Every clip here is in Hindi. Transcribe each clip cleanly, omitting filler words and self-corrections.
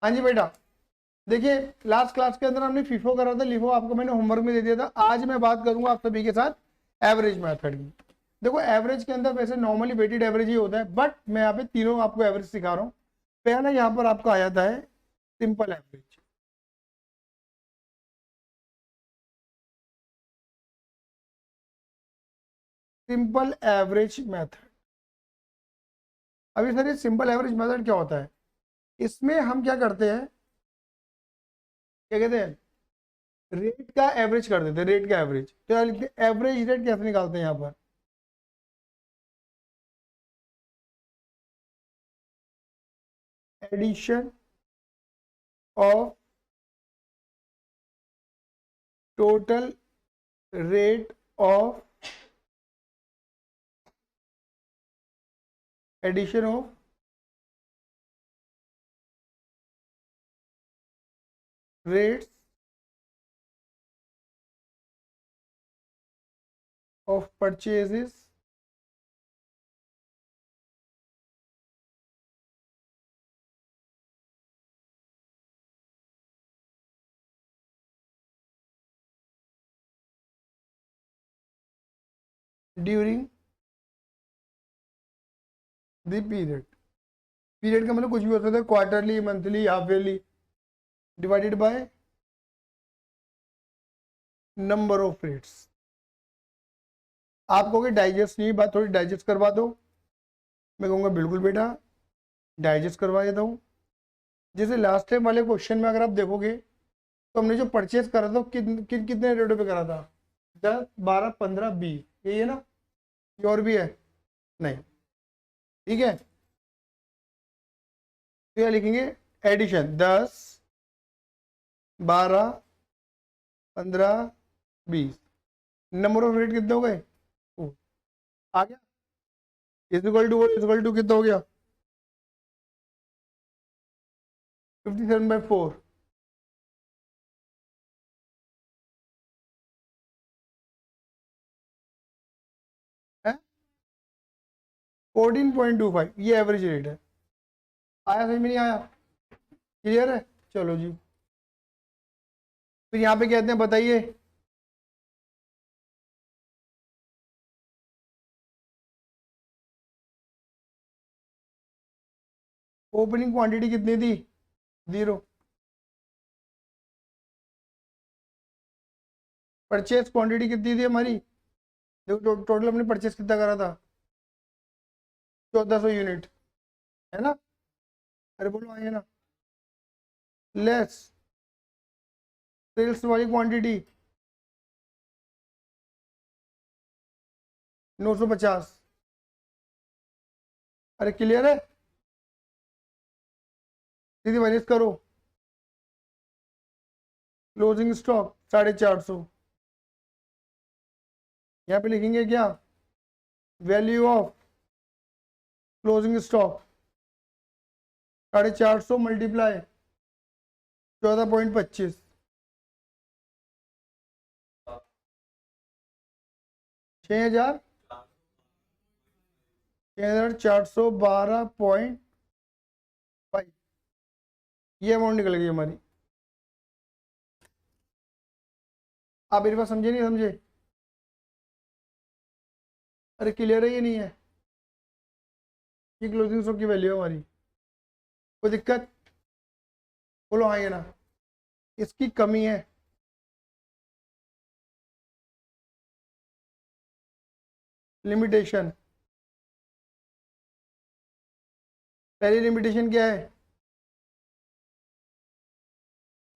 हाँ जी बेटा, देखिए लास्ट क्लास के अंदर हमने फीफो करा था, लिफो आपको मैंने होमवर्क में दे दिया था। आज मैं बात करूंगा आप सभी के साथ एवरेज मेथड की। देखो एवरेज के अंदर वैसे नॉर्मली वेटेड एवरेज ही होता है, बट मैं यहाँ पे तीनों आपको एवरेज सिखा रहा हूँ। पहला यहाँ पर आपका आ जाता है simple average. Simple average method. अभी सर ये सिंपल एवरेज मेथड क्या होता है? इसमें हम क्या करते हैं, क्या कहते हैं, रेट का एवरेज कर देते हैं। रेट का एवरेज तो यार लिखते हैं एवरेज रेट कैसे निकालते हैं यहाँ पर? Addition of total rate of addition of rates of purchases during the period. Period का मतलब कुछ भी हो सकता है, quarterly, monthly, half yearly, divided by number of rates. आप कहोगे डाइजेस्ट नहीं, बात थोड़ी डाइजेस्ट करवा दो। मैं कहूँगा बिल्कुल बेटा डाइजेस्ट करवा देता हूँ। जैसे लास्ट टाइम वाले क्वेश्चन में अगर आप देखोगे तो हमने जो परचेज करा था कितने रेटों पे करा था? 10, 12, 15, 20, यही है ना? ये और भी है? नहीं, ठीक है। तो यहाँ लिखेंगे एडिशन 10, 12, 15, 20। नंबर ऑफ रेट कितने हो गए? ओ, आ गया। इज इक्वल टू कितना हो गया? 57/4। 14.25 ये एवरेज रेट है। आया समझ में नहीं आया? क्लियर है? चलो जी, फिर यहाँ पे कहते हैं बताइए ओपनिंग क्वांटिटी कितनी थी? 0। परचेज क्वांटिटी कितनी थी हमारी? देखो टोटल हमने परचेज कितना करा था? 1400 यूनिट, है ना? अरे बोलो आइए ना। लेस सेल्स वाली क्वांटिटी 950। अरे क्लियर है? सीधी माइनस करो। Closing stock 450। यहाँ पे लिखेंगे क्या? Value of closing stock 450 multiply 14.25। 6000, 6412.5, ये अमाउंट निकल गई हमारी। आप मेरी बात समझे नहीं समझे? अरे क्लियर है ये नहीं है? ये क्लोजिंग स्टॉक की वैल्यू है हमारी। कोई दिक्कत? बोलो हाँ ये ना। इसकी कमी है। लिमिटेशन। पहली लिमिटेशन क्या है?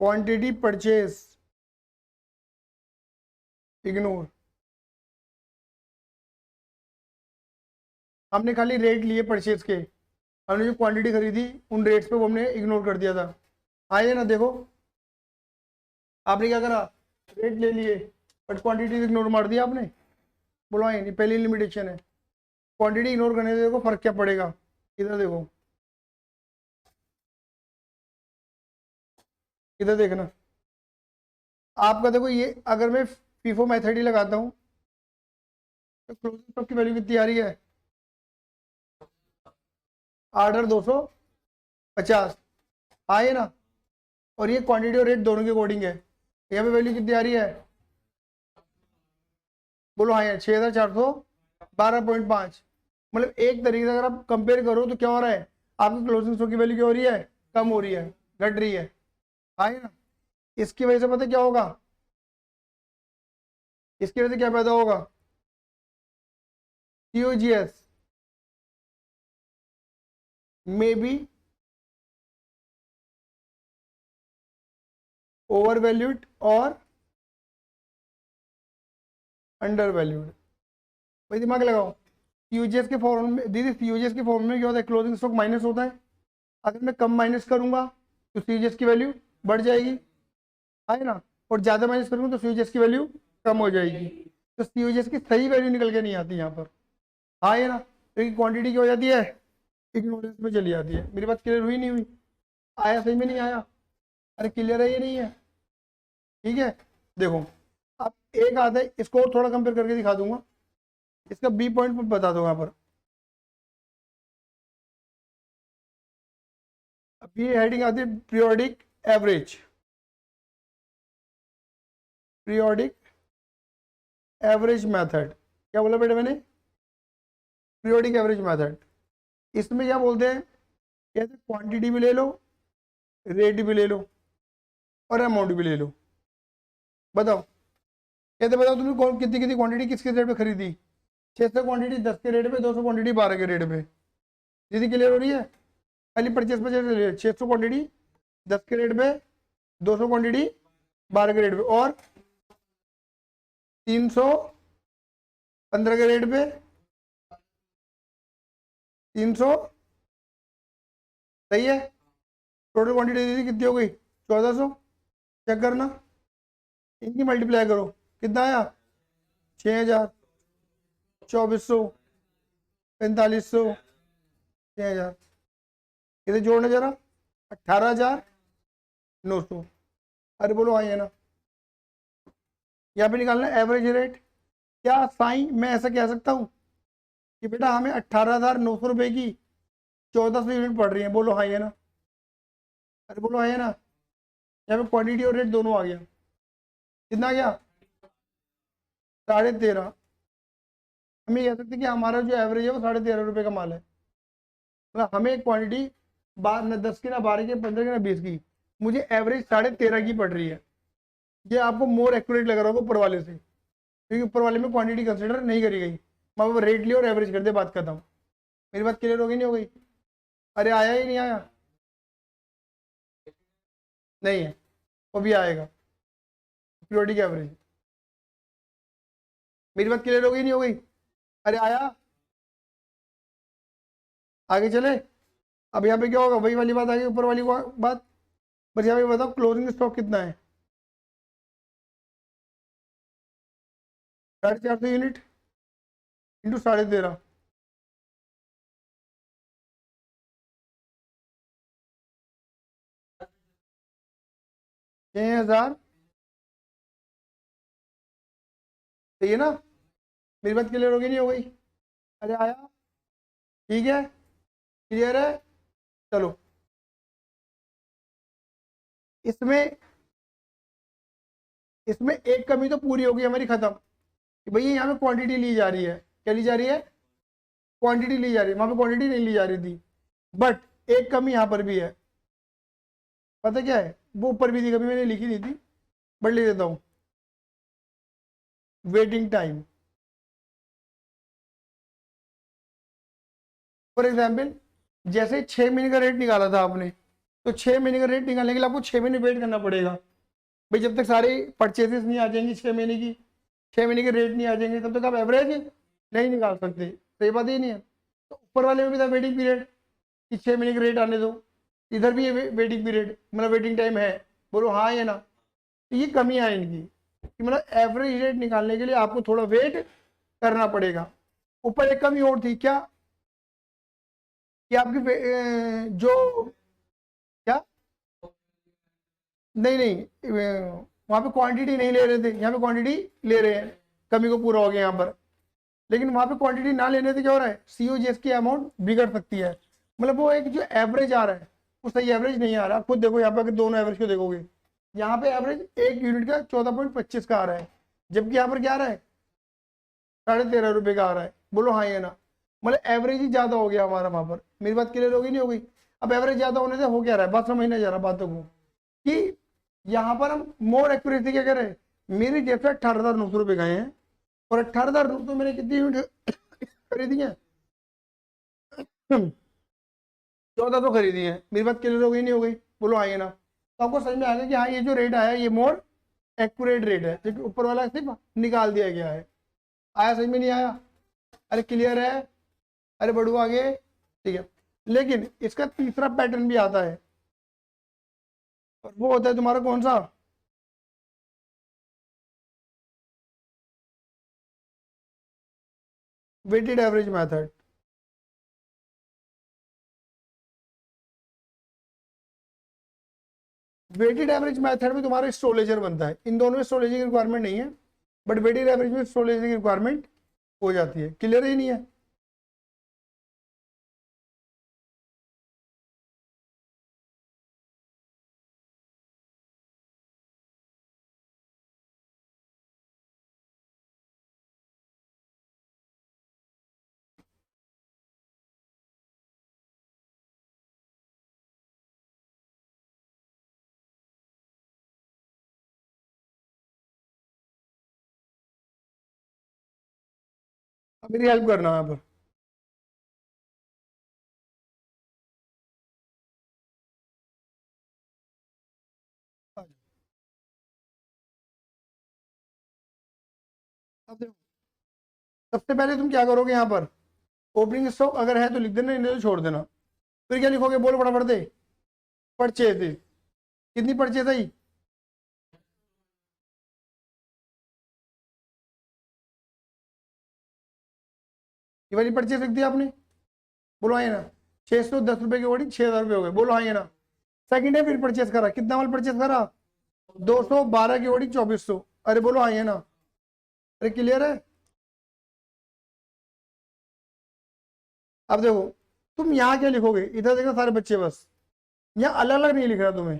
Quantity purchase ignore. हमने खाली रेट लिए परचेज के, हमने जो क्वांटिटी खरीदी उन रेट्स पे वो हमने इग्नोर कर दिया था। आइए ना देखो, आपने क्या करा? रेट ले लिए बट क्वांटिटी इग्नोर मार दिया आपने। बोलो आइए नहीं, पहली लिमिटेशन है। क्वांटिटी इग्नोर करने से देखो फर्क क्या पड़ेगा। इधर देखो, इधर देखना। आपका देखो ये अगर मैं फीफो मेथड ही लगाता हूँ तो क्लोजिंग स्टॉक की वैल्यू कितनी आ रही है? ऑर्डर 250। आए ना, और ये क्वांटिटी और रेट दोनों के अकॉर्डिंग है। यहाँ पे वैल्यू कितनी आ रही है, बोलो हाँ यार 6412.5। मतलब एक तरीके से अगर आप कंपेयर करो तो क्या हो रहा है, आपकी क्लोजिंग स्टॉक की वैल्यू क्या हो रही है, कम हो रही है, घट रही है। आए ना, इसकी वजह से पता क्या होगा, इसकी वजह से क्या पैदा होगा, COGS may be over valued और अंडर वैल्यूड। भाई दिमाग लगाओ, COGS के फॉर्म में दीदी, COGS के फॉर्म में क्या होता है, क्लोजिंग स्टॉक माइनस होता है। अगर मैं कम माइनस करूंगा तो COGS की वैल्यू बढ़ जाएगी, है ना, और ज्यादा माइनस करूंगा तो COGS की वैल्यू कम हो जाएगी। तो COGS की सही वैल्यू निकल के नहीं आती यहाँ पर, हाँ है ना, क्योंकि क्वांटिटी क्या हो जाती है, इग्नोरेंस में चली जाती है। मेरी बात क्लियर हुई नहीं हुई, आया सही में नहीं आया, अरे क्लियर है ये नहीं है, ठीक है। देखो अब एक आता है, इसको और थोड़ा कंपेयर करके दिखा दूंगा, इसका बी पॉइंट बता दो यहाँ पर। अब ये हेडिंग आती है periodic average, periodic average method. क्या बोला बेटा मैंने, पीरियोडिक एवरेज मेथड। इसमें क्या बोलते हैं, कहते क्वांटिटी भी ले लो, रेट भी ले लो, और अमाउंट भी ले लो। बताओ, कहते बताओ तुमने कौन कितनी कितनी क्वांटिटी किसके रेट पे खरीदी, 600 क्वांटिटी 10 के रेट पे, 200 क्वांटिटी 12 के रेट पे। दीदी क्लियर हो रही है, खाली परचेस पे 600 क्वांटिटी 10 के रेट पे, 200 क्वांटिटी 12 के रेट पे, और 315 के रेट पे, 300, सही है। टोटल क्वांटिटी दीदी कितनी हो गई, 1400। चेक करना, इनकी मल्टीप्लाई करो, कितना आया, 6000, 2400, 4500, 6000, इसे जोड़ना जरा, 18900। अरे बोलो हाँ ये ना, यहाँ पे निकालना एवरेज रेट। क्या साईं मैं ऐसा कह सकता हूँ कि बेटा हमें 18,900 रुपये की 1400 यूनिट पड़ रही है, बोलो हाँ ये ना, अरे बोलो हाँ ये ना। यहाँ पे क्वांटिटी और रेट दोनों आ गया, कितना आ गया, 13.5। हम ये कह सकते हैं कि हमारा जो एवरेज है वो 13.5 रुपये का माल है। मतलब हमें एक क्वांटिटी 10 की ना 12 की 15 की ना 20 की, मुझे एवरेज 13.5 की पड़ रही है। ये आपको मोर एक्यूरेट लग रहा होगा ऊपर वाले से, क्योंकि ऊपर वाले में क्वांटिटी कंसिडर नहीं करी गई। मैं रेट लिया और एवरेज कर दे, बात खत्म। मेरी बात क्लियर हो गई नहीं हो गई, अरे आया ही नहीं आया, नहीं है, वो भी आएगा पीरियोडिक एवरेज। मेरी बात क्लियर हो गई नहीं हो गई, अरे आया, आगे चले। अब यहाँ पे क्या होगा, वही वाली बात आ गई, ऊपर वाली बात। बस यहाँ पे बताओ क्लोजिंग स्टॉक कितना है, 450 यूनिट इंटू 13.5, 6000, सही है ना। मेरी बात क्लियर हो गई नहीं हो गई, अरे आया, ठीक है, क्लियर है। चलो इसमें इसमें एक कमी तो पूरी होगी हमारी, खत्म कि भैया यहाँ पे क्वांटिटी ली जा रही है, क्या ली जा रही है, क्वांटिटी ली जा रही है, वहां पे क्वांटिटी नहीं ली जा रही थी। बट एक कमी यहाँ पर भी है, पता क्या है, वो ऊपर भी थी, कभी मैंने लिखी नहीं थी, बट लिख देता हूँ, वेटिंग टाइम। फॉर एग्जाम्पल जैसे 6 महीने का रेट निकाला था आपने, तो 6 महीने का रेट निकालने के लिए आपको 6 महीने वेट करना पड़ेगा। भाई जब तक सारे परचेजेस नहीं आ जाएंगी 6 महीने की, 6 महीने के रेट नहीं आ जाएंगे, तब तक आप एवरेज नहीं निकाल सकते। सही बात ही नहीं है। तो ऊपर वाले में भी था वेटिंग पीरियड कि 6 महीने के रेट आने दो, इधर भी ये वेटिंग पीरियड मतलब वेटिंग टाइम है, बोलो हाँ या ना। तो ये कमी है इनकी कि मतलब एवरेज रेट निकालने के लिए आपको थोड़ा वेट करना पड़ेगा। ऊपर एक कमी और थी, क्या कि आपकी जो क्या, नहीं नहीं वहां पे क्वांटिटी नहीं ले रहे थे, यहाँ पे क्वांटिटी ले रहे हैं, कमी को पूरा हो गया यहाँ पर। लेकिन वहां पे क्वांटिटी ना लेने से क्या हो रहा है, COGS की अमाउंट बिगड़ सकती है। मतलब वो एक जो एवरेज आ रहा है वो सही एवरेज नहीं आ रहा। खुद देखो यहाँ पे, अगर दोनों एवरेज को देखोगे, यहाँ पे एवरेज एक यूनिट का 14.25 का आ रहा है, जबकि यहाँ पर क्या आ रहा है, 13.5 रुपये का आ रहा है। बोलो हाँ या ना। मतलब एवरेज ही ज्यादा हो गया हमारा वहां पर। मेरी बात क्लियर होगी नहीं होगी? अब एवरेज ज्यादा होने से हो क्या रहा है, बात समझने जा रहा बातों को, कि यहाँ पर हम मोर एक्यूरेसी क्या करें, मेरी जेब से 18,900 रुपये गए हैं, और 18,900 मैंने कितनी यूनिट खरीदी है, 14 खरीदी है। मेरी बात क्लियर हो गई नहीं हो गई? बोलो आइए ना। तो आपको समझ में आएगा कि हाँ, ये जो रेट आया ये मोर एक्यूरेट रेट है, क्योंकि ऊपर वाला सिर्फ निकाल दिया गया है। आया समझ में नहीं आया? अरे क्लियर है? अरे बढ़ू आगे, ठीक है। लेकिन इसका तीसरा पैटर्न भी आता है, और वो होता है तुम्हारा कौन सा, weighted average method. Weighted average method में तुम्हारा स्टोलेजर बनता है। इन दोनों में स्टोलेजर की रिक्वायरमेंट नहीं है, बट वेटेड एवरेज में स्टोलेजर की रिक्वायरमेंट हो जाती है। क्लियर ही नहीं है? अब मेरी हेल्प करना है यहाँ पर। अब देखो, सबसे पहले तुम क्या करोगे, यहाँ पर ओपनिंग स्टॉक अगर है तो लिख देना, नहीं तो छोड़ देना। फिर क्या लिखोगे, बोलो फटाफट दे। परचेज। कितनी परचेज आई? ये वाली परचेज लिख दिया आपने? बोलो हाँ या ना। 610 रुपये के अकॉर्डिंग 6,000 रुपये हो गए। बोलो हाँ या ना। सेकंड है, फिर परचेज करा, कितना माल परचेज करा, 212 के अकॉर्डिंग 2,400। अरे बोलो हाँ या ना। अरे क्लियर है? अब देखो, तुम यहाँ क्या लिखोगे, इधर देखना सारे बच्चे, बस यहाँ अलग अलग नहीं लिख रहा तुम्हें।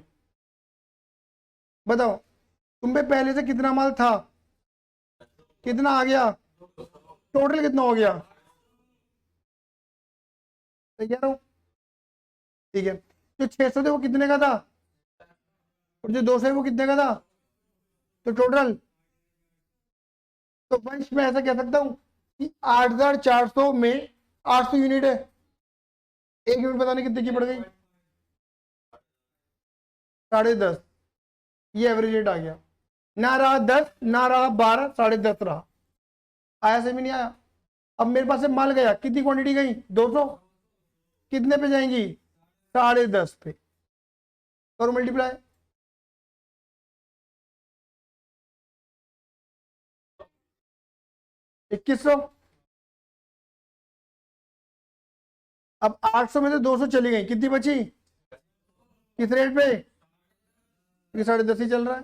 बताओ, तुम पे पहले से कितना माल था, कितना आ गया, टोटल कितना हो गया? सही कह रहा हूँ? ठीक है। जो 600 थे वो कितने का था, और जो 200 है वो कितने का था, तो टोटल। तो वंश में ऐसा कह सकता हूँ कि 8,400 में 800 यूनिट है। एक यूनिट बताने कितने की पड़ गई, 10.5। ये एवरेज रेट आ गया। ना रहा 10, ना रहा 12, 10.5 रहा। आया से भी नहीं आया? अब मेरे पास से माल गया, कितनी क्वांटिटी गई, 200। कितने पे जाएंगी, 10.5 पे। करो मल्टीप्लाई। 2,100। अब 800 में से 200 चली गई, कितनी बची, किस रेट पे, ये 10.5 ही चल रहा है।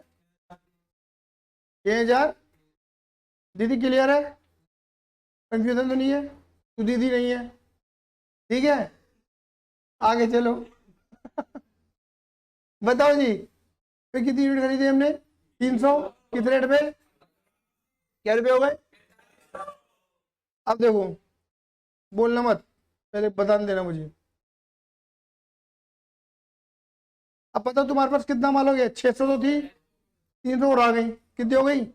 6,000। दीदी क्लियर है? कंफ्यूजन तो नहीं है? तो दीदी नहीं है, ठीक है। आगे चलो। बताओ जी, फिर कितनी यूनिट खरीदी हमने, 300। किस रेट पे, क्या रुपये हो गए? अब देखो, बोलना मत, पहले बता देना मुझे। अब बताओ तुम्हारे पास कितना माल हो गया, 600 तो थी, 300 और आ गई, कितनी हो गई,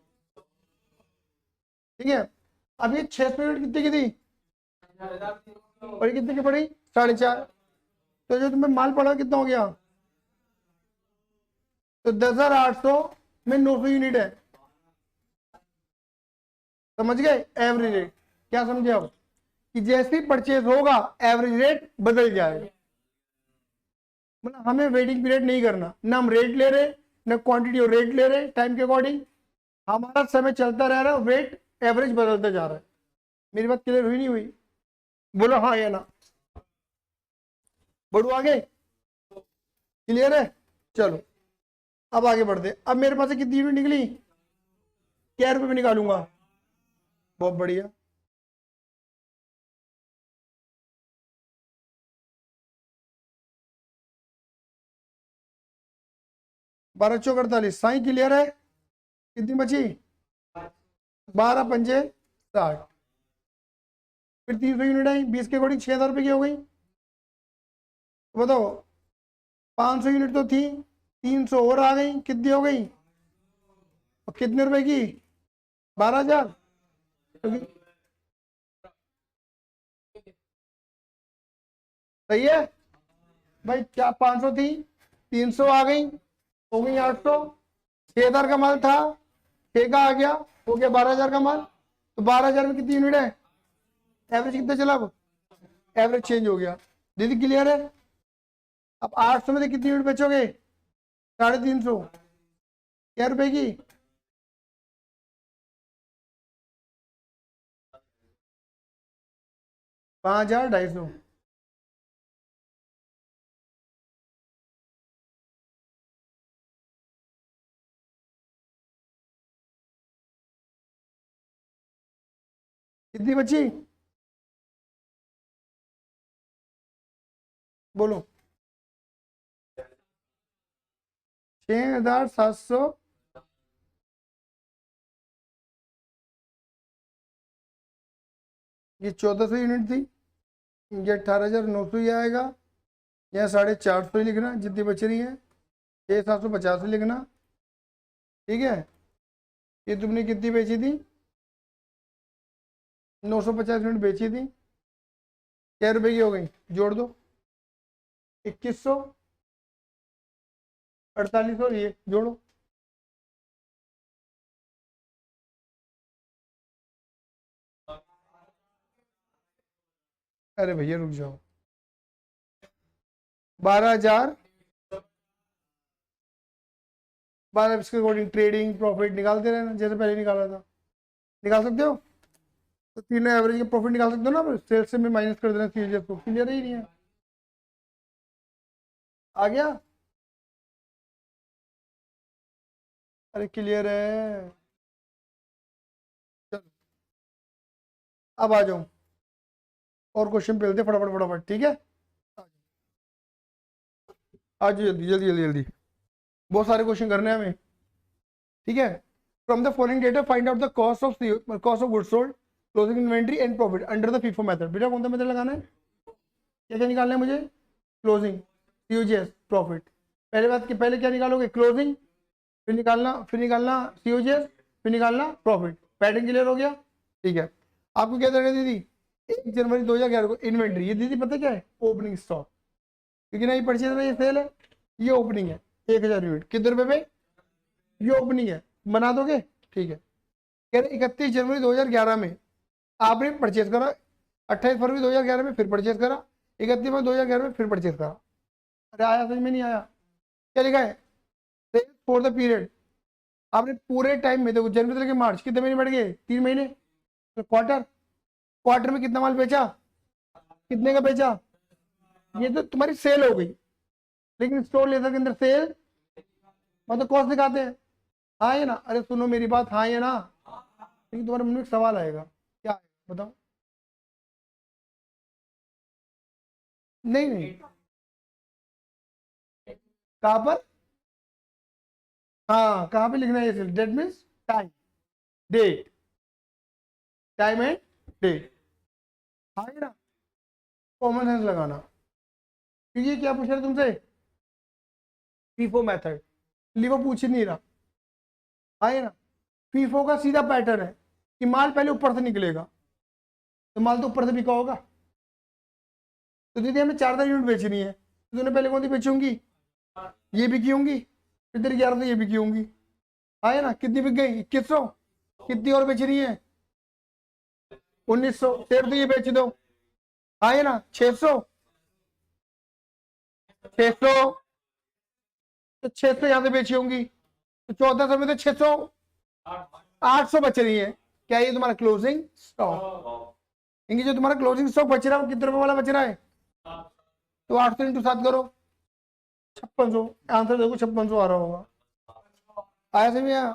ठीक है। अब ये 600 यूनिट कितने की थी, और ये कितने की पड़ी, 4.5। तो जो तुम्हें माल पड़ा कितना हो गया, तो 10,800 में 900 यूनिट है। समझ गए एवरेज रेट? क्या समझे आप, कि जैसे ही परचेज होगा एवरेज रेट बदल जाएगा। मतलब हमें वेटिंग पीरियड नहीं करना, ना हम रेट ले रहे, ना क्वांटिटी और रेट ले रहे टाइम के अकॉर्डिंग। हमारा समय चलता रह रहा है, वेट एवरेज बदलता जा रहा है। मेरी बात क्लियर हुई नहीं हुई? बोलो हाँ या ना। बढ़ू आगे, क्लियर है? चलो, अब आगे बढ़ते। अब मेरे पास से कितनी यूनिट निकली, क्या रुपये में निकालूंगा, बहुत बढ़िया। 12 चौक 48, साई क्लियर है। कितनी बची? 12 पंजे 60, फिर 300 यूनिट आई, 20 के अकॉर्डिंग 6000 रुपये की हो गई। तो बताओ 500 यूनिट तो थी, 300 और आ गई, कितनी हो गई? और कितने रुपए की? 12,000। सही है भाई, क्या 500 थी, 300 आ गई, हो गई 800, 6,000 का माल था, 6 का आ गया, हो गया 12,000 का माल। तो 12,000 में कितनी यूनिट है? एवरेज कितना चला? अब एवरेज चेंज हो गया। दीदी क्लियर है? अब 800 में से कितनी यूनिट बेचोगे? 350, क्या रुपए की? 5,250। कितनी बची? बोलो। 6,700। ये 1,400 यूनिट थी, ये 18,900 ही आएगा। यहाँ 450 ही लिखना जितनी बच रही है, 6,750 ही लिखना। ठीक है, ये तुमने कितनी बेची थी? 950 यूनिट बेची थी, क्या रुपए की हो गई? जोड़ दो, 2,100, 4,800, ये जोड़ो। अरे भैया रुक जाओ, 12,000, 12 इसके अकॉर्डिंग ट्रेडिंग प्रॉफिट निकालते रहना जैसे पहले निकाला था। निकाल सकते हो? तो तीनों एवरेज का प्रॉफिट निकाल सकते हो ना, सेल्स से में माइनस कर देना सीरीज को। क्लियर ही नहीं है? आ गया? अरे क्लियर है। चलो अब आ जाओ, और क्वेश्चन पे फटाफट फटाफट, ठीक है? आ जाओ जल्दी जल्दी जल्दी जल्दी, बहुत सारे क्वेश्चन करने हैं हमें। ठीक है, from the following data find out the cost of goods sold, closing inventory and profit under the FIFO method. बेटा कौन सा मेथड लगाना है? क्या क्या निकालना है मुझे? Closing, COGS, profit. पहले बात कि पहले क्या निकालोगे? क्लोजिंग, फिर निकालना सीओजीएस, फिर निकालना प्रॉफिट। पैटर्न क्लियर हो गया? ठीक है, आपको क्या करेगा दीदी? 1 जनवरी 2011 को इन्वेंट्री, ये दीदी पता क्या है? ओपनिंग स्टॉक, क्योंकि ना ये परचेज है, ये सेल है, ये ओपनिंग है। 1,000 यूनिट कितने रुपए पे? ये ओपनिंग है, बना दोगे? ठीक है, कह रहे 31 जनवरी 2011 में आपने परचेज करा, 28 फरवरी 2011 में फिर परचेज करा, 31 मई 2011 में फिर परचेज करा। अरे आया समझ में नहीं आया? क्या लिखा है? सेल्स फॉर द पीरियड, आपने पूरे टाइम में, देखो जनवरी से लेकर मार्च कितने महीने बढ़ गए? 3 महीने। तो क्वार्टर, क्वार्टर में कितना माल बेचा? कितने का बेचा? ये तो तुम्हारी सेल हो गई, लेकिन स्टोर लेजर के अंदर सेल मतलब कॉस्ट दिखाते हैं। हाँ है ना? अरे सुनो मेरी बात, हाँ है ना? लेकिन तुम्हारे मन में एक सवाल आएगा, क्या है बताओ? नहीं नहीं, कहाँ पर? हाँ कहाँ पे लिखना है? ये date means time, date, time and date. हाँ है ना? कॉमन सेंस लगाना, क्योंकि ये क्या पूछ रहे तुमसे? फीफो मेथड, लिवो पूछ ही नहीं रहा। हाँ है ना? फीफो का सीधा पैटर्न है कि माल पहले ऊपर से निकलेगा, तो माल तो ऊपर से बिका होगा। तो दीदी हमें 4,000 यूनिट बेचनी है, तो तूने पहले कौन सी बेची होंगी? ये बिकी होंगी, फिर तेरी 1100 ये बिकी होंगी। हाँ है ना? कितनी बिक गई? 2,100। कितनी और बेचनी है? 1,900। फिर तो ये बेच दो। हाँ है ना? 600, 600, तो 600 यहाँ से बेची होंगी, तो 1,400 में तो 600, 800 बच रही है। क्या ये तुम्हारा क्लोजिंग स्टॉक? इनकी जो तुम्हारा क्लोजिंग स्टॉक बच रहा है वो कितने रुपए वाला बच रहा है? तो 800 इंटू 7 करो, 5600। आंसर देखो 5600 आ रहा होगा। आया समझ में?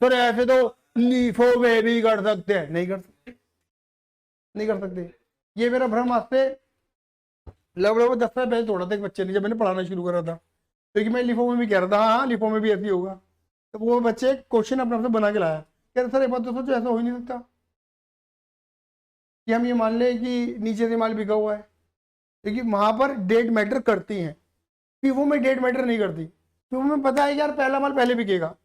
सर ऐसे तो लीफो में भी कर सकते हैं, नहीं कर सकते, नहीं कर सकते। ये मेरा भ्रम आज से लगभग 10 साल पहले तोड़ा था एक बच्चे ने, जब मैंने पढ़ाना शुरू करा था। क्योंकि मैं लिफो में भी कह रहा था, हाँ लिफो में भी ऐसे ही होगा। तो वो बच्चे क्वेश्चन अपने आप से बना के लाया, कह रहे सर एक बात तो सोचो, ऐसा हो ही नहीं सकता कि हम ये मान लें कि नीचे से माल बिका हुआ है, क्योंकि वहां पर डेट मैटर करती है, फीफो में डेट मैटर नहीं करती। फीफो में पता है यार पहला माल पहले बिकेगा,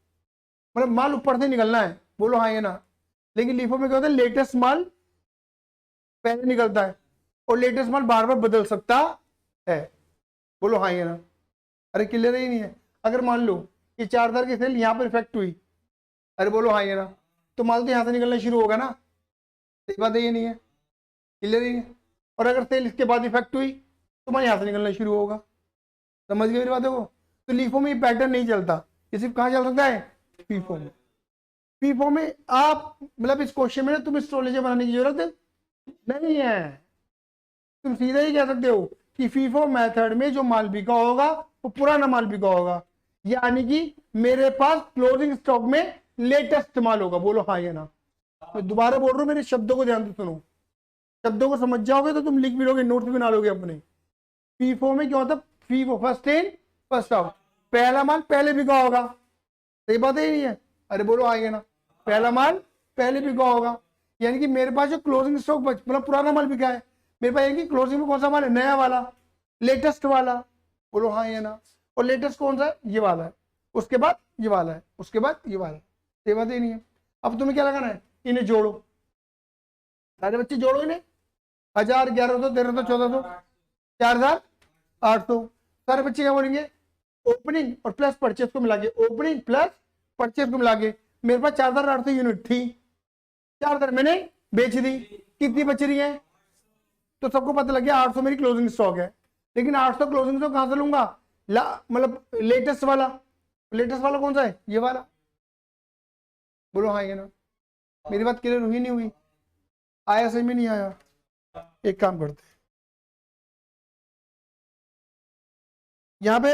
मतलब माल ऊपर से निकलना है, बोलो हाँ ये ना। लेकिन लिफो में क्या होता है, लेटेस्ट माल पहले निकलता है और लेटेस्ट माल बार बार बदल सकता है, बोलो हाँ ये ना। अरे क्लियर ही नहीं है। अगर मान लो कि 4,000 की सेल यहाँ पर इफेक्ट हुई, अरे बोलो हाँ ये ना, तो माल तो यहाँ से निकलना शुरू होगा ना, सही बात है, ये नहीं है, क्लियर ही है। और अगर सेल इसके बाद इफेक्ट हुई तो माल यहाँ से निकलना शुरू होगा, समझ गए मेरी बातों को। तो लीफो में पैटर्न नहीं चलता, ये सिर्फ कहाँ चल सकता है, फीफो में। फीफो में आप मतलब इस क्वेश्चन में तुम एस्ट्रोलॉजी बनाने की जरूरत नहीं है, तुम सीधा ही कह सकते हो कि फीफो मेथड में जो माल बिका होगा वो पुराना माल बिका होगा, यानी कि मेरे पास क्लोजिंग स्टॉक में लेटेस्ट माल होगा, बोलो हाँ या ना। मैं दोबारा बोल रहा हूँ, मेरे शब्दों को ध्यान से सुनो, शब्दों को समझ जाओगे तो तुम लिख भी लोगे, नोट्स भी बना लोगे अपने। फीफो में क्या होता है, FIFO first in first out, पहला माल पहले बिका होगा, सही बात है नहीं है, अरे बोलो आएगा ना, पहला माल पहले बिका होगा, यानी कि मेरे पास जो क्लोजिंग स्टॉक मतलब पुराना माल बिका है, मेरे पास यानी कि क्लोजिंग में कौन सा माल है, नया वाला, लेटेस्ट वाला, बोलो हाँ या ना। और लेटेस्ट कौन सा है, ये वाला है, उसके बाद ये वाला है, उसके बाद ये वाला है, सही बात ही नहीं है। अब तुम्हें क्या लगाना है, इन्हें जोड़ो, सारे बच्चे जोड़ो इन्हें, 1000, 1100, 1300, 1400, 4,800, सारे बच्चे क्या बोलेंगे, ओपनिंग और प्लस परचेस को मिला के, ओपनिंग प्लस परचेस को मिला के मेरे पास 4,800 यूनिट थी, 4,000 मैंने बेच दी, कितनी बच रही है, तो सबको पता लग गया 800 मेरी क्लोजिंग स्टॉक है। लेकिन 800 क्लोजिंग स्टॉक कहां से लूंगा, मतलब लेटेस्ट वाला, लेटेस्ट वाला कौन सा है, ये वाला, बोलो हाँ ये ना। मेरी बात क्लियर हुई नहीं हुई, आया सही में नहीं आया, एक काम करते हैं यहाँ पे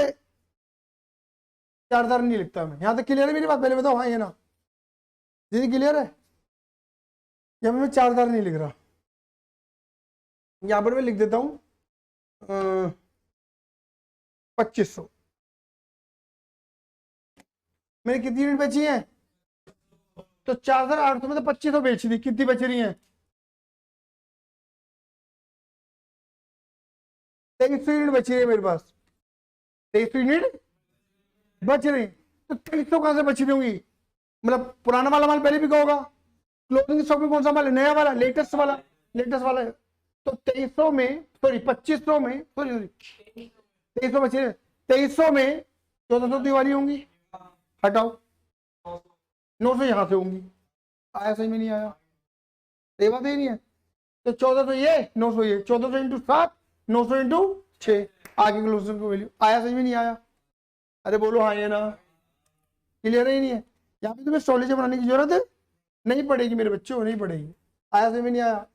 4,000 नहीं लिखता मैं, यहाँ तक क्लियर है मेरी बात, पहले बताओ हाँ ये ना, दीदी क्लियर है, यहाँ पे मैं 4,000 नहीं लिख रहा, यहाँ पर मैं लिख देता हूँ 2,500, मेरी कितनी यूनिट बची है, तो 4,800 में तो 2,500 बेच दी, कितनी बच रही है, 2,300 यूनिट बची है मेरे पास, 2,300 यूनिट बच रही, तो 2,300 कहां से बची होंगी, मतलब पुराना वाला माल पहले बिका होगा, क्लोजिंग स्टॉक में कौन सा माल है, नया वाला, लेटेस्ट वाला, लेटेस्ट वाला है। तो 2,300 में सॉरी 2,500 में सॉरी 2,300 बचे, 2,300 में 1,400 दिवाली होंगी, हटाओ 900 यहां से होंगी, आया सही में नहीं आया, सही बात ही नहीं है। तो 1,400 ये 900 ये, 1,400 इंटू 7, 900 इंटू 6, आगे क्लोजिंग को वैल्यू, आया सही में नहीं आया, अरे बोलो हाँ ये ना, क्लियर ही नहीं है। यहाँ पे तुम्हें एस्ट्रोलॉजी बनाने की जरूरत है नहीं पड़ेगी मेरे बच्चों, नहीं पड़ेगी, आया सही में नहीं आया।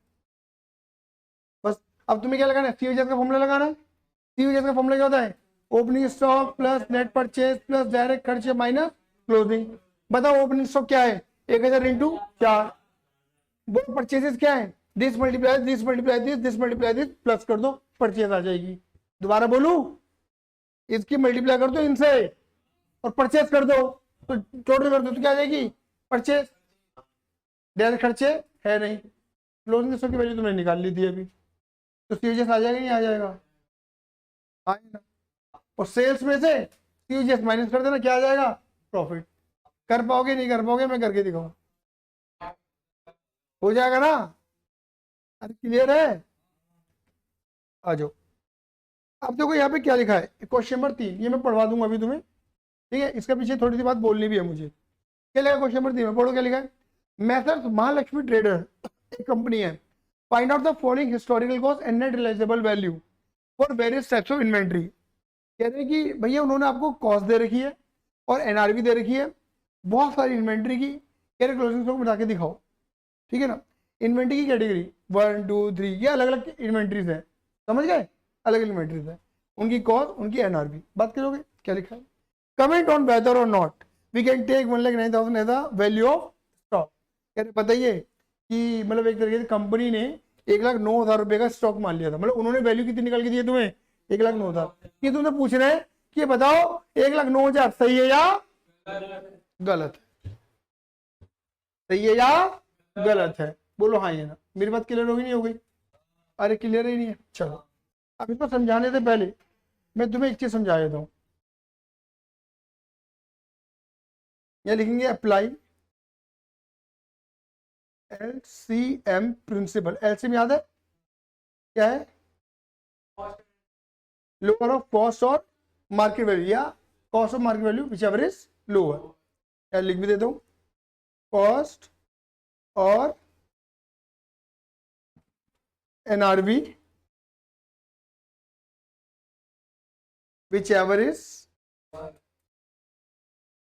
बस अब तुम्हें क्या लगाना है, सीओजीएस का फॉर्मूला लगाना है। सीओजीएस का फॉर्मूला क्या होता है, opening stock plus net purchase plus direct खर्चे माइनस क्लोजिंग। बताओ ओपनिंग स्टॉक क्या है, 1,000 इंटू 4, वो परचेजेस क्या है, this multiply this multiply this this multiply this, plus कर दो परचेज आ जाएगी। दोबारा बोलू, इसकी मल्टीप्लाई कर दो इनसे और परचेज कर दो, तो टोटल कर दो तो क्या आ जाएगी, परचेज, डायरेक्ट खर्चे है नहीं, क्लोजिंग स्टॉक की वैल्यू तुमने निकाल ली थी अभी, तो सीओजीएस आ जाएगा नहीं आ जाएगा, आएगा। और सेल्स में से सीओजीएस माइनस कर देना, क्या आ जाएगा, प्रॉफिट। कर पाओगे नहीं कर पाओगे, मैं करके दिखाऊं, हो जाएगा ना, अरे क्लियर है, आ जाओ। अब देखो यहाँ पे क्या लिखा है, क्वेश्चन नंबर 3, ये मैं पढ़वा दूंगा अभी तुम्हें, ठीक है, इसके पीछे थोड़ी सी बात बोलनी भी है मुझे। क्या लिखा क्वेश्चन नंबर 3 में, पढ़ो क्या लिखा है, मेसर्स महालक्ष्मी ट्रेडर एक कंपनी है, find out the following historical cost and net realisable value for various types of inventory. कह रहे हैं कि भैया उन्होंने आपको कॉस्ट दे रखी है और एनआरवी दे रखी है बहुत सारी इन्वेंट्री की, कह रहे क्लोजिंग स्टॉक बता के दिखाओ, ठीक है ना। इन्वेंट्री की कैटेगरी 1 2 3, ये अलग अलग इन्वेंट्रीज है, समझ गए, अलग अलग इन्वेंट्रीज है, उनकी कॉस्ट उनकी एनआरवी बात करोगे, क्या लिखा है, कमेंट ऑन वेदर और not we can take 1,09,000 as the value of stock. कह रहे बताइए कि मतलब एक तरीके से कंपनी ने 1,09,000 रुपए का स्टॉक मान लिया था, मतलब उन्होंने वैल्यू कितनी निकाल के दी है तुम्हें, 1,09,000, ये तुमसे पूछ रहे हैं कि बताओ 1,09,000 सही है या गलत है, सही है या गलत है? बोलो हाँ या ना। मेरी बात क्लियर होगी नहीं हो गई? अरे क्लियर ही नहीं है। चलो अब इसको समझाने से पहले मैं तुम्हें एक चीज समझा देता हूँ। यह लिखेंगे अप्लाई LCM प्रिंसिपल। LCM याद है क्या है? लोअर ऑफ कॉस्ट और मार्केट वैल्यू, या cost of market value which ever is lower. या लिख भी देता हूँ, कॉस्ट और NRV which ever is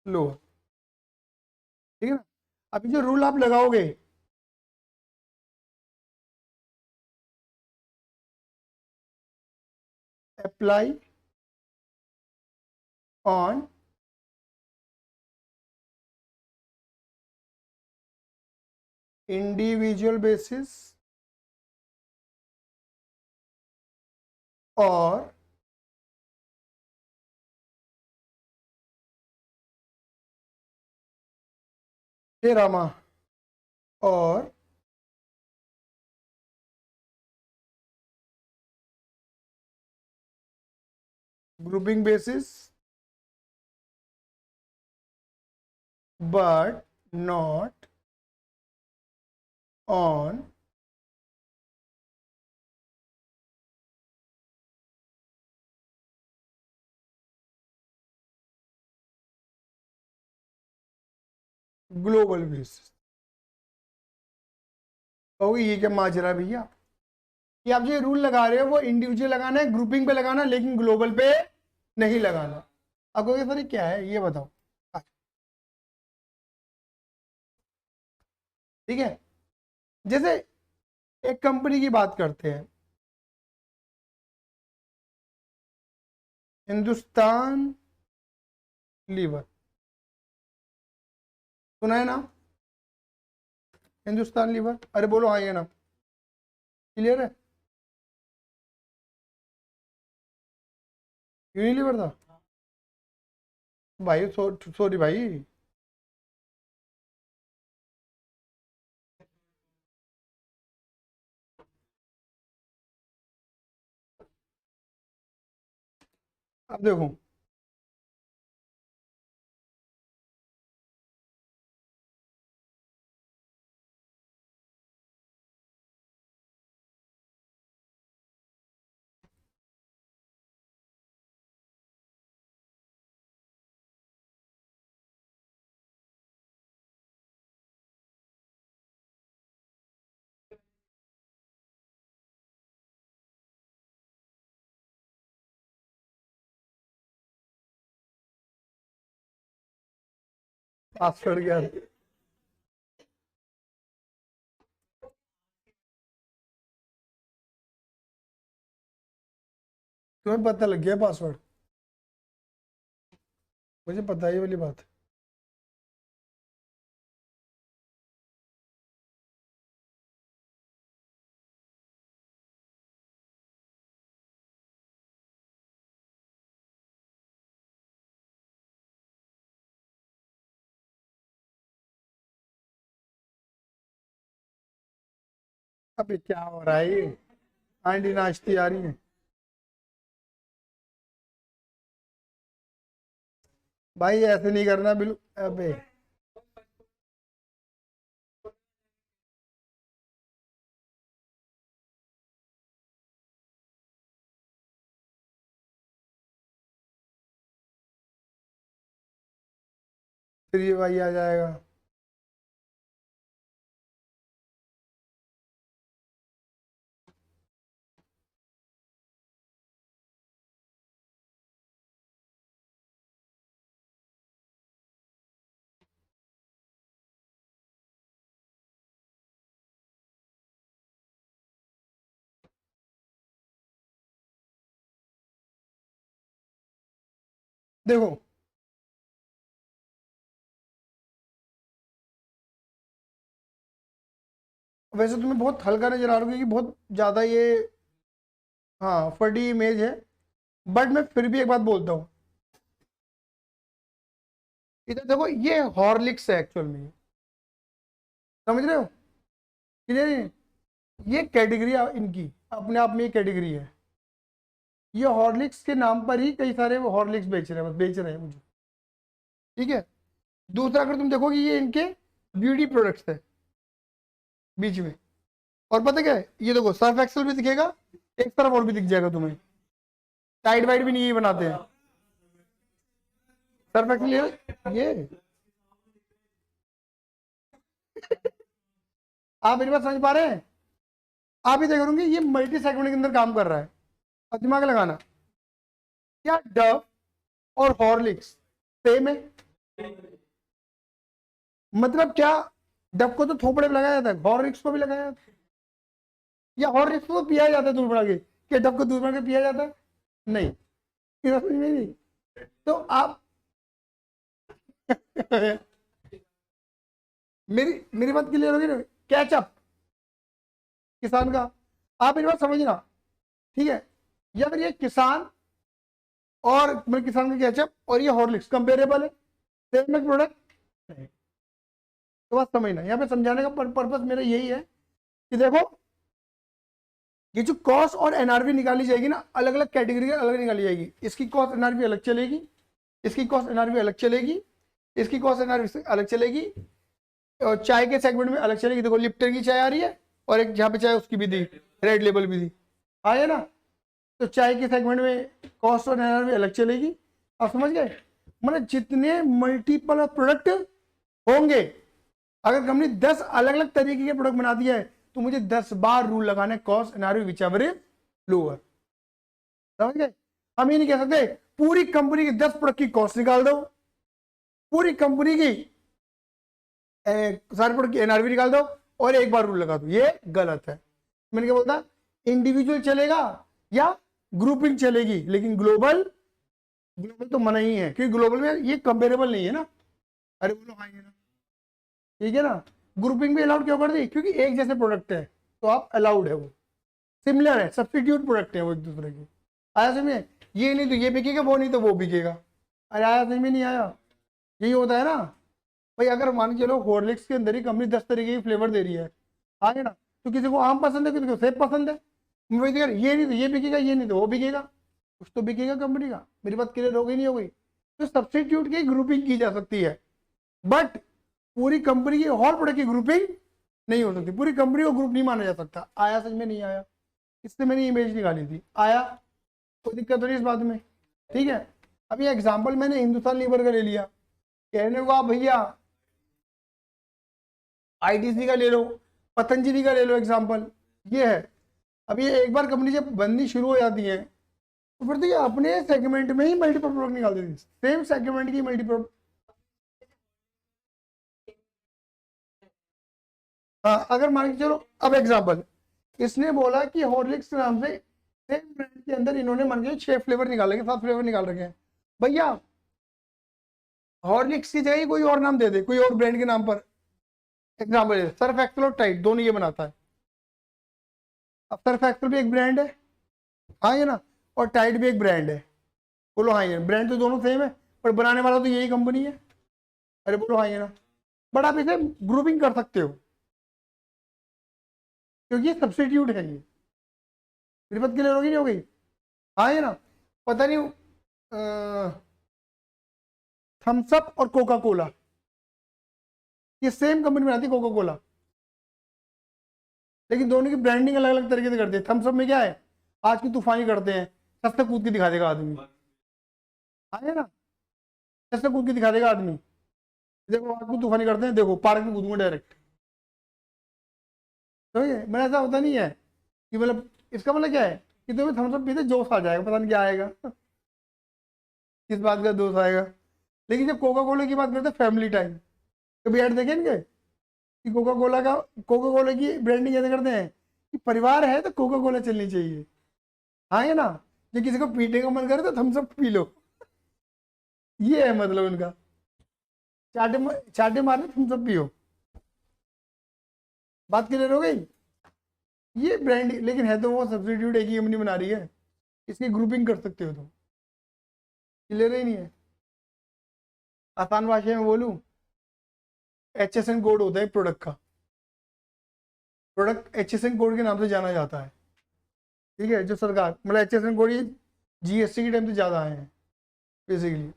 lower. ठीक है ना? अभी जो रूल आप लगाओगे, अप्लाई ऑन इंडिविजुअल बेसिस और रामा और grouping basis, but not on global basis. कहोगे ये क्या माजरा है भैया, कि आप जो रूल लगा रहे हो वो इंडिविजुअल लगाना है, ग्रुपिंग पे लगाना, लेकिन ग्लोबल पे नहीं लगाना। अब कहोगे सर ये क्या है, ये बताओ। ठीक है, जैसे एक कंपनी की बात करते हैं, हिंदुस्तान लीवर, सुना है ना? हिंदुस्तान लीवर, अरे बोलो हाँ ये ना। क्लियर है? यूनिलीवर था भाई, सॉरी भाई। अब देखो, पासवर्ड क्या है? तुम्हें पता लग गया पासवर्ड? मुझे पता है ये वाली बात। अबे क्या हो रहा है ये, आंटी नाचती आ रही है। भाई ऐसे नहीं करना बिल्कुल। अबे फिर ये भाई आ जाएगा। देखो वैसे तुम्हें बहुत हल्का नजर आ रहा है, क्योंकि बहुत ज्यादा ये हाँ फटी इमेज है, बट मैं फिर भी एक बात बोलता हूँ, इधर देखो ये हॉर्लिक्स है एक्चुअल में, समझ रहे हो, क्लियर है? ये कैटेगरी इनकी अपने आप में ये कैटेगरी है। ये हॉर्लिक्स के नाम पर ही कई सारे वो हॉर्लिक्स बेच रहे हैं, बस बेच रहे हैं मुझे, ठीक है। दूसरा अगर तुम देखोगे ये इनके ब्यूटी प्रोडक्ट्स है बीच में। और पता क्या है, ये देखो सर्फ एक्सेल भी दिखेगा, एक तरफ और भी दिख जाएगा तुम्हें, टाइड वाइड भी नहीं ये बनाते हैं सर्फ एक्सेल ये आप मेरी बात समझ पा रहे हैं? आप ही देख रहे होंगे ये मल्टी सेगमेंट के अंदर काम कर रहा है। अब दिमाग लगाना, क्या डव और हॉर्लिक्स सेम है? मतलब क्या, डव को तो थोपड़े में लगाया जाता है, हॉर्लिक्स को भी लगाया जाता है, या हॉर्लिक्स को पिया जाता है दूध बना के, क्या डव को दूध बना के पिया जाता है? नहीं, ये समझ में नहीं। तो आप मेरी मेरी बात क्लियर होगी ना? कैचअप किसान का, आप मेरी बात समझना, ठीक है। या फिर ये किसान और मतलब किसान का कैचअप और ये हॉर्लिक्स कंपेरेबल है, सेम प्रोडक्ट नहीं। तो बात समझना, यहाँ पे समझाने का पर्पस मेरा यही है कि देखो ये जो कॉस्ट और एनआरवी निकाली जाएगी ना, अलग अलग कैटेगरी अलग निकाली जाएगी। इसकी कॉस्ट एनआरवी अलग चलेगी, इसकी कॉस्ट एनआरवी अलग चलेगी, इसकी कॉस्ट एनआरवी अलग चलेगी, और चाय के सेगमेंट में अलग चलेगी। देखो लिप्टन की चाय आ रही है, और एक जहाँ पे चाय उसकी भी दी, रेड लेबल भी दी, आया ना। तो चाय के सेगमेंट में कॉस्ट और एनआरवी अलग चलेगी। आप समझ गए? मतलब जितने मल्टीपल प्रोडक्ट होंगे, अगर कंपनी 10 अलग अलग तरीके के प्रोडक्ट बना दिया है, तो मुझे 10 बार रूल लगाने cost NRV which ever is lower. समझ गए? हम ये नहीं कह सकते पूरी कंपनी की 10 प्रोडक्ट की कॉस्ट निकाल दो, पूरी कंपनी की सारे प्रोडक्ट की एनआरवी निकाल दो और एक बार रूल लगा दो, ये गलत है। मैंने क्या बोलता, इंडिविजुअल चलेगा या ग्रुपिंग चलेगी, लेकिन ग्लोबल ग्लोबल तो मना ही है, क्योंकि ग्लोबल में ये कंपेरेबल नहीं है ना। अरे बोलो हाँ ये ना, ठीक है ना। ग्रुपिंग भी अलाउड क्यों कर दी? क्योंकि एक जैसे प्रोडक्ट है तो आप अलाउड है, वो सिमिलर है, सब्सटीट्यूट प्रोडक्ट है वो एक दूसरे के। आया समझ में? ये नहीं तो ये बिकेगा, वो नहीं तो वो बिकेगा। अरे आया समझ में? नहीं आया? यही होता है ना भाई। अगर मान के चलो हॉर्लिक्स के अंदर ही कंपनी 10 तरीके की फ्लेवर दे रही है, आगे ना, तो किसी को आम पसंद है, किसी को सेब पसंद है, वही तो ये नहीं तो ये बिकेगा, ये नहीं तो वो बिकेगा, कुछ तो बिकेगा कंपनी का। मेरी बात क्लियर हो गई नहीं हो गई? तो सब्सटीट्यूट की ग्रुपिंग की जा सकती है, बट पूरी कंपनी की और प्रोडक्ट की ग्रुपिंग नहीं हो सकती, पूरी कंपनी को ग्रुप नहीं माना जा सकता। आया समझ में? नहीं आया? इससे मैंने इमेज निकाली थी, आया? कोई दिक्कत तो नहीं इस बात में? ठीक है। अब ये एग्जाम्पल मैंने हिंदुस्तान लीवर का ले लिया, कहने को आप भैया आईटीसी का ले लो, पतंजलि का ले लो एग्जाम्पल, ये है। अब ये एक बार कंपनी जब बननी शुरू हो जाती है, तो फिर तो ये अपने सेगमेंट में ही मल्टीपल प्रोडक्ट निकाल देती है, सेम सेगमेंट की मल्टीपल। हाँ, अगर मान के चलो, अब एग्जाम्पल, इसने बोला कि हॉर्लिक्स के नाम से सेम ब्रांड के अंदर इन्होंने मान के 6 फ्लेवर निकाल रखे, 7 फ्लेवर निकाल रखे हैं, भैया हॉर्लिक्स की जगह कोई और नाम दे दे, कोई और ब्रांड के नाम पर। एग्जाम्पल सर्फ एक्सेल और टाइड दोनों ये बनाता है। अब सर्फ एक्सेल भी एक ब्रांड है, हाँ ये ना, और टाइड भी एक ब्रांड है। बोलो हाँ ये, ब्रांड तो दोनों सेम है, पर बनाने वाला तो यही कंपनी है। अरे बोलो हाँ ये ना, बट आप इसे ग्रुपिंग कर सकते हो, क्योंकि ये सब्सिट्यूट है ये। मेरी बात क्लियर होगी नहीं हो गई? हाँ ये ना, पता नहीं थम्स अप और कोका कोला, ये सेम कंपनी बनाती है कोका कोला, लेकिन दोनों की ब्रांडिंग अलग अलग तरीके से करती है। थम्स अप में क्या है, आज की तूफानी करते हैं, सस्ते कूद के दिखा देगा आदमी, हाँ ना, सस्ते कूद के दिखा देगा आदमी। देखो आज की तूफानी करते हैं, देखो पार्क में कूदूंगा डायरेक्ट। तो ये मेरा ऐसा होता नहीं है कि मतलब, इसका मतलब क्या है कि तुम्हें थम्स अप पीते जोश आ जाएगा, पता नहीं क्या आएगा, किस बात का दोष आएगा। लेकिन जब कोका कोला की बात करते हैं, फैमिली टाइम, कभी ऐड देखे इनके कि कोका कोला का, कोका कोला की ब्रांडिंग कैसे करते हैं कि परिवार है तो कोका कोला चलनी चाहिए, हाँ है ना, जो किसी को पीने का मन करे तो थम्स अप पी लो, ये है मतलब उनका। चाटे चाटे मारने थम्स अप पियो, बात क्लियर हो गई? ये ब्रांड, लेकिन है तो वो सब्सिट्यूट, एक ही कंपनी बना रही है, इसकी ग्रुपिंग कर सकते हो तुम, क्लियर ही नहीं है? आसान भाषा में बोलूं, HSN कोड होता है प्रोडक्ट का। प्रोडक्ट HSN कोड के नाम से जाना जाता है, ठीक है। जो सरकार मतलब HSN कोड ये GST के टाइम से ज़्यादा आए हैं बेसिकली,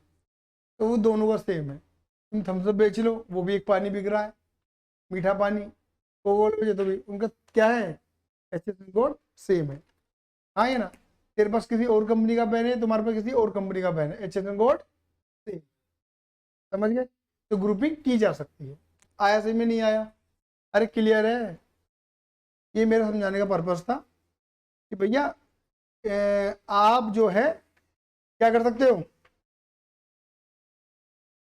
तो वो दोनों का सेम है। तुम थम्सअप बेच लो, वो भी एक पानी बिक रहा है, मीठा पानी। वो बोलो तो भी उनका क्या है, HSN कोड सेम है। हाँ ये ना, तेरे पास किसी और कंपनी का पेन है, तुम्हारे पास किसी और कंपनी का पेन है, HSN कोड सेम। समझ गए? तो ग्रुपिंग की जा सकती है। आया सही में नहीं आया? अरे क्लियर है। ये मेरा समझाने का पर्पस था कि भैया आप जो है क्या कर सकते हो।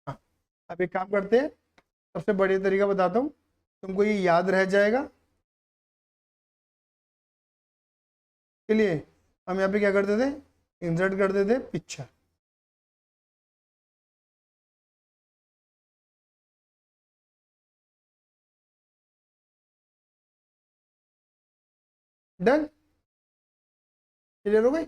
हाँ, अब एक काम करते हैं, सबसे बढ़िया तरीका बताता हूँ, तुमको ये याद रह जाएगा। के लिए हम यहाँ पे क्या करते थे, इंसर्ट करते थे पिक्चर। डन? क्लियर हो गई?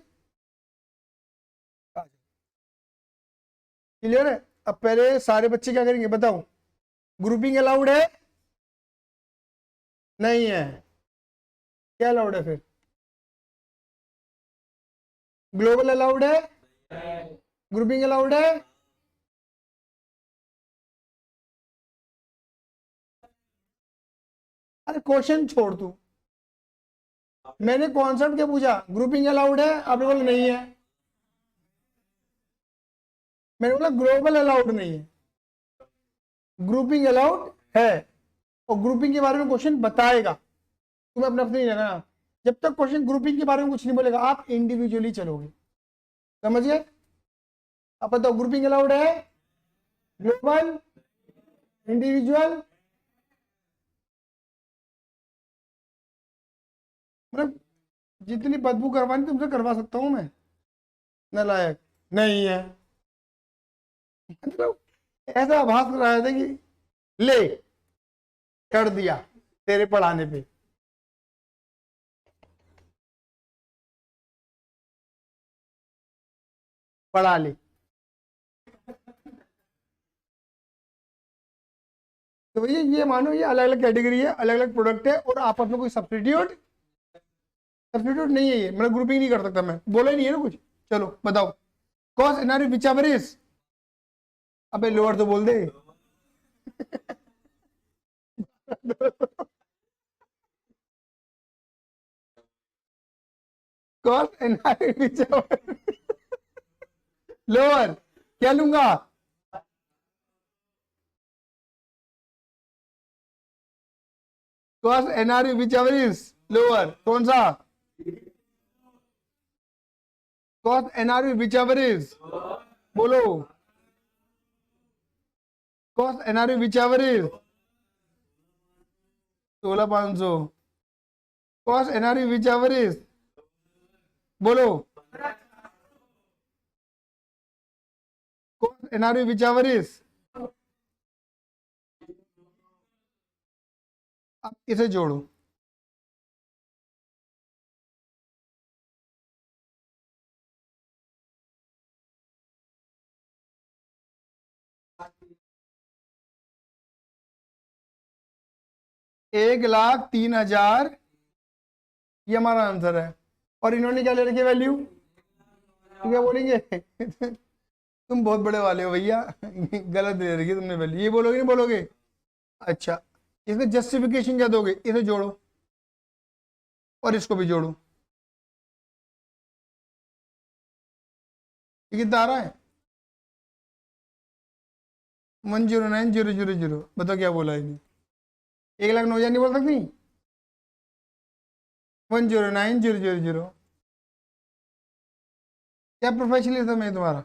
क्लियर है? अब पहले सारे बच्चे क्या करेंगे बताओ, ग्रुपिंग अलाउड है नहीं है? क्या अलाउड है फिर? ग्लोबल अलाउड है, ग्रुपिंग अलाउड है। अरे क्वेश्चन छोड़ तू, मैंने कॉन्सेप्ट क्या पूछा, ग्रुपिंग अलाउड है, आपने बोला नहीं है। मैंने बोला ग्लोबल अलाउड नहीं है, ग्रुपिंग अलाउड है। और ग्रुपिंग के बारे में क्वेश्चन बताएगा, तुम्हें अपने अपने नहीं लेना। जब तक क्वेश्चन ग्रुपिंग के बारे में कुछ नहीं बोलेगा, आप इंडिविजुअली चलोगे। समझ गए? आप बताओ, ग्रुपिंग अलाउड है, ग्लोबल, इंडिविजुअल? मतलब जितनी बदबू करवानी तुमसे करवा सकता हूं मैं। नालायक नहीं है, मतलब ऐसा आभास कर रहा था कि ले कर दिया तेरे पढ़ाने पे। पढ़ा ले। तो भैया ये मानो ये अलग अलग कैटेगरी है, अलग अलग प्रोडक्ट है, और आपस में कोई सब्सटीट्यूट सब्सटीट्यूट नहीं है। ये मतलब ग्रुपिंग नहीं कर सकता मैं, बोला ही नहीं है ना कुछ। चलो बताओ, cost NRV which ever is. अबे लोअर तो बोल दे। Cost NRV which ever lower, क्या लूंगा? Cost NRV which ever is lower, कौन सा? Cost NRV which ever is, बोलो। Cost NRV which ever is 16,500। Cost NRV which ever is, बोलो। Cost NRV which ever is. अब इसे जोड़ो, एक लाख 3,000, ये हमारा आंसर है। और इन्होंने क्या ले रखी है वैल्यू, तो क्या बोलेंगे? तुम बहुत बड़े वाले हो भैया, गलत ले रखी है तुमने वैल्यू, ये बोलोगे नहीं बोलोगे? अच्छा, इसका जस्टिफिकेशन क्या दोगे, इसे जोड़ो और इसको भी जोड़ो। ये कितना आ रहा है? 109,000। बताओ क्या बोला है? 1,09,000 नहीं बोल सकती? 109,000। क्या प्रोफेशनलिज्म है तुम्हारा?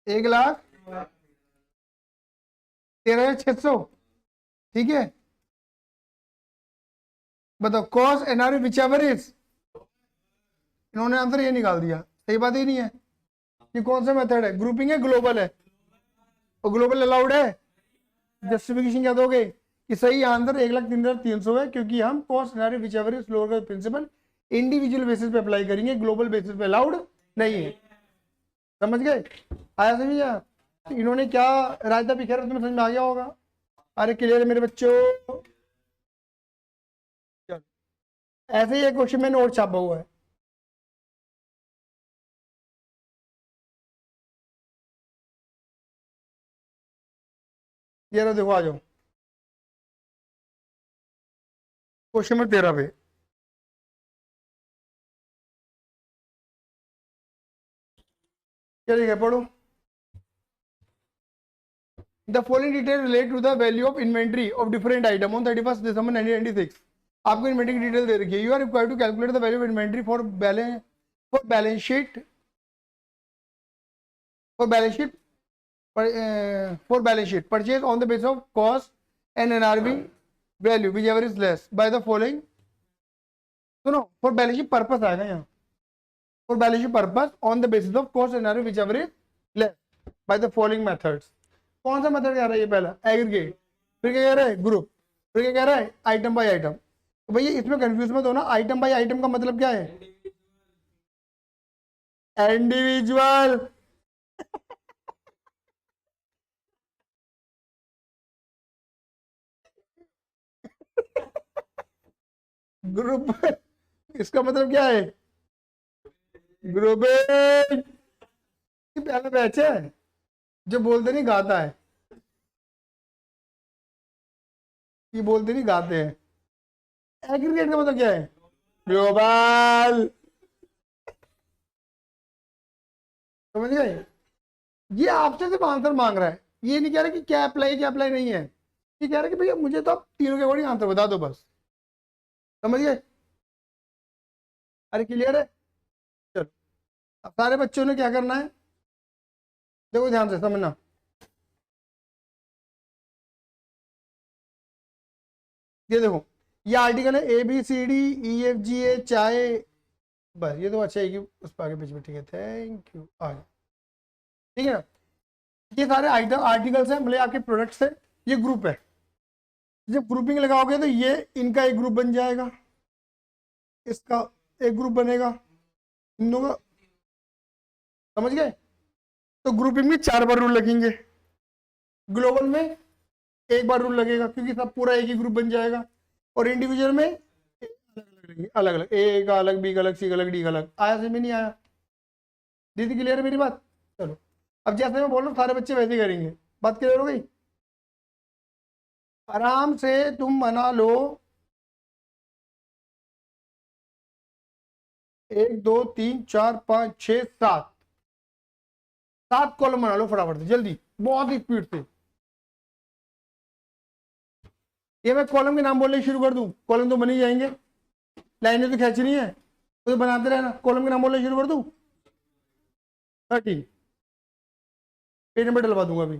1,13,600, ठीक है। बताओ cost NRV which ever is, इन्होंने आंसर ये निकाल दिया, सही बात ही नहीं है। ये कौन सा मेथड है, ग्रुपिंग है ग्लोबल है? और ग्लोबल अलाउड है। जस्टिफिकेशन क्या दोगे कि सही आंसर 1,03,300 है, क्योंकि हम cost scenario which ever is lower principle individual basis पे अप्लाई करेंगे, ग्लोबल बेसिस पे अलाउड नहीं है। समझ गए? आया समझ आया? तो इन्होंने क्या रायता पिखा तुम्हें समझ में आ गया होगा? अरे क्लियर है मेरे बच्चों? चलो, ऐसे ही एक क्वेश्चन में नोट छापा हुआ है। ये रहा, देखो आ जाओ क्वेश्चन नंबर 13 पे। क्या लिखा है, पढ़ो। The following detail relate to the value of inventory of different item on 31st December 1996. आपको इन्वेंट्री की डिटेल दे रखी है। You are required to calculate the value of inventory for balance sheet purchase on the basis of cost and NRV value which ever is less by the following. सुनो, फॉर बैलेंस शीट पर्पस आएगा यहाँ, for balance sheet purpose on the basis of cost NRV which ever is less by the following methods. कौन सा मेथड कह रहा है ये? पहला एग्रीगेट, फिर क्या कह रहा है? ग्रुप, फिर क्या कह रहा है? Item by item. तो भैया इसमें कंफ्यूज मत होना, आइटम बाय आइटम का मतलब क्या है? इंडिविजुअल। ग्रुप इसका मतलब क्या है? ग्रुपिंग। पहला बैच है जो बोलते नहीं गाता है, ये बोलते नहीं गाते हैं। एग्रीगेट का मतलब क्या है? ग्लोबल। समझ गए? ये आपसे सिर्फ आंसर मांग रहा है, ये नहीं कह रहा कि क्या अप्लाई नहीं है। ये कह रहा है कि भैया मुझे तो आप तीनों के अकॉर्डिंग आंसर बता दो बस। समझ गए? अरे क्लियर है? चलो, अब सारे बच्चों ने क्या करना है, देखो ध्यान से समझना। ये देखो, ये आर्टिकल है ABCDEFGA चाहे, बस ये तो अच्छा है कि उस पर आगे पीछे में। ठीक है, थैंक यू। आगे ठीक है ना, ये सारे आइटम आर्टिकल्स हैं, मतलब आपके प्रोडक्ट्स है। ये ग्रुप है, जब ग्रुपिंग लगाओगे तो ये इनका एक ग्रुप बन जाएगा, इसका एक ग्रुप बनेगा, इन दोनों का। समझ गए? तो ग्रुपिंग में 4 बार रूल लगेंगे, ग्लोबल में एक बार रूल लगेगा, क्योंकि सब पूरा एक ही ग्रुप बन जाएगा। और इंडिविजुअल में अलग अलग, ए का अलग, बी का अलग, सी का अलग, डी का अलग। आया समझ में? नहीं आया? दीदी क्लियर है मेरी बात? चलो, अब जैसे मैं बोल रहा हूँ सारे बच्चे वैसे ही करेंगे। बात क्लियर हो गई? आराम से तुम बना लो, 1 2 3 4 5 6 7, 7 कॉलम बना लो फटाफट से, जल्दी, बहुत ही स्पीड से। ये मैं कॉलम के नाम बोलने शुरू कर दूं, कॉलम तो बन ही जाएंगे, लाइनें तो खींचनी है, तो बनाते रहना। कॉलम के नाम बोलने शुरू कर दूं? 30 पेज नंबर डलवा दूंगा अभी।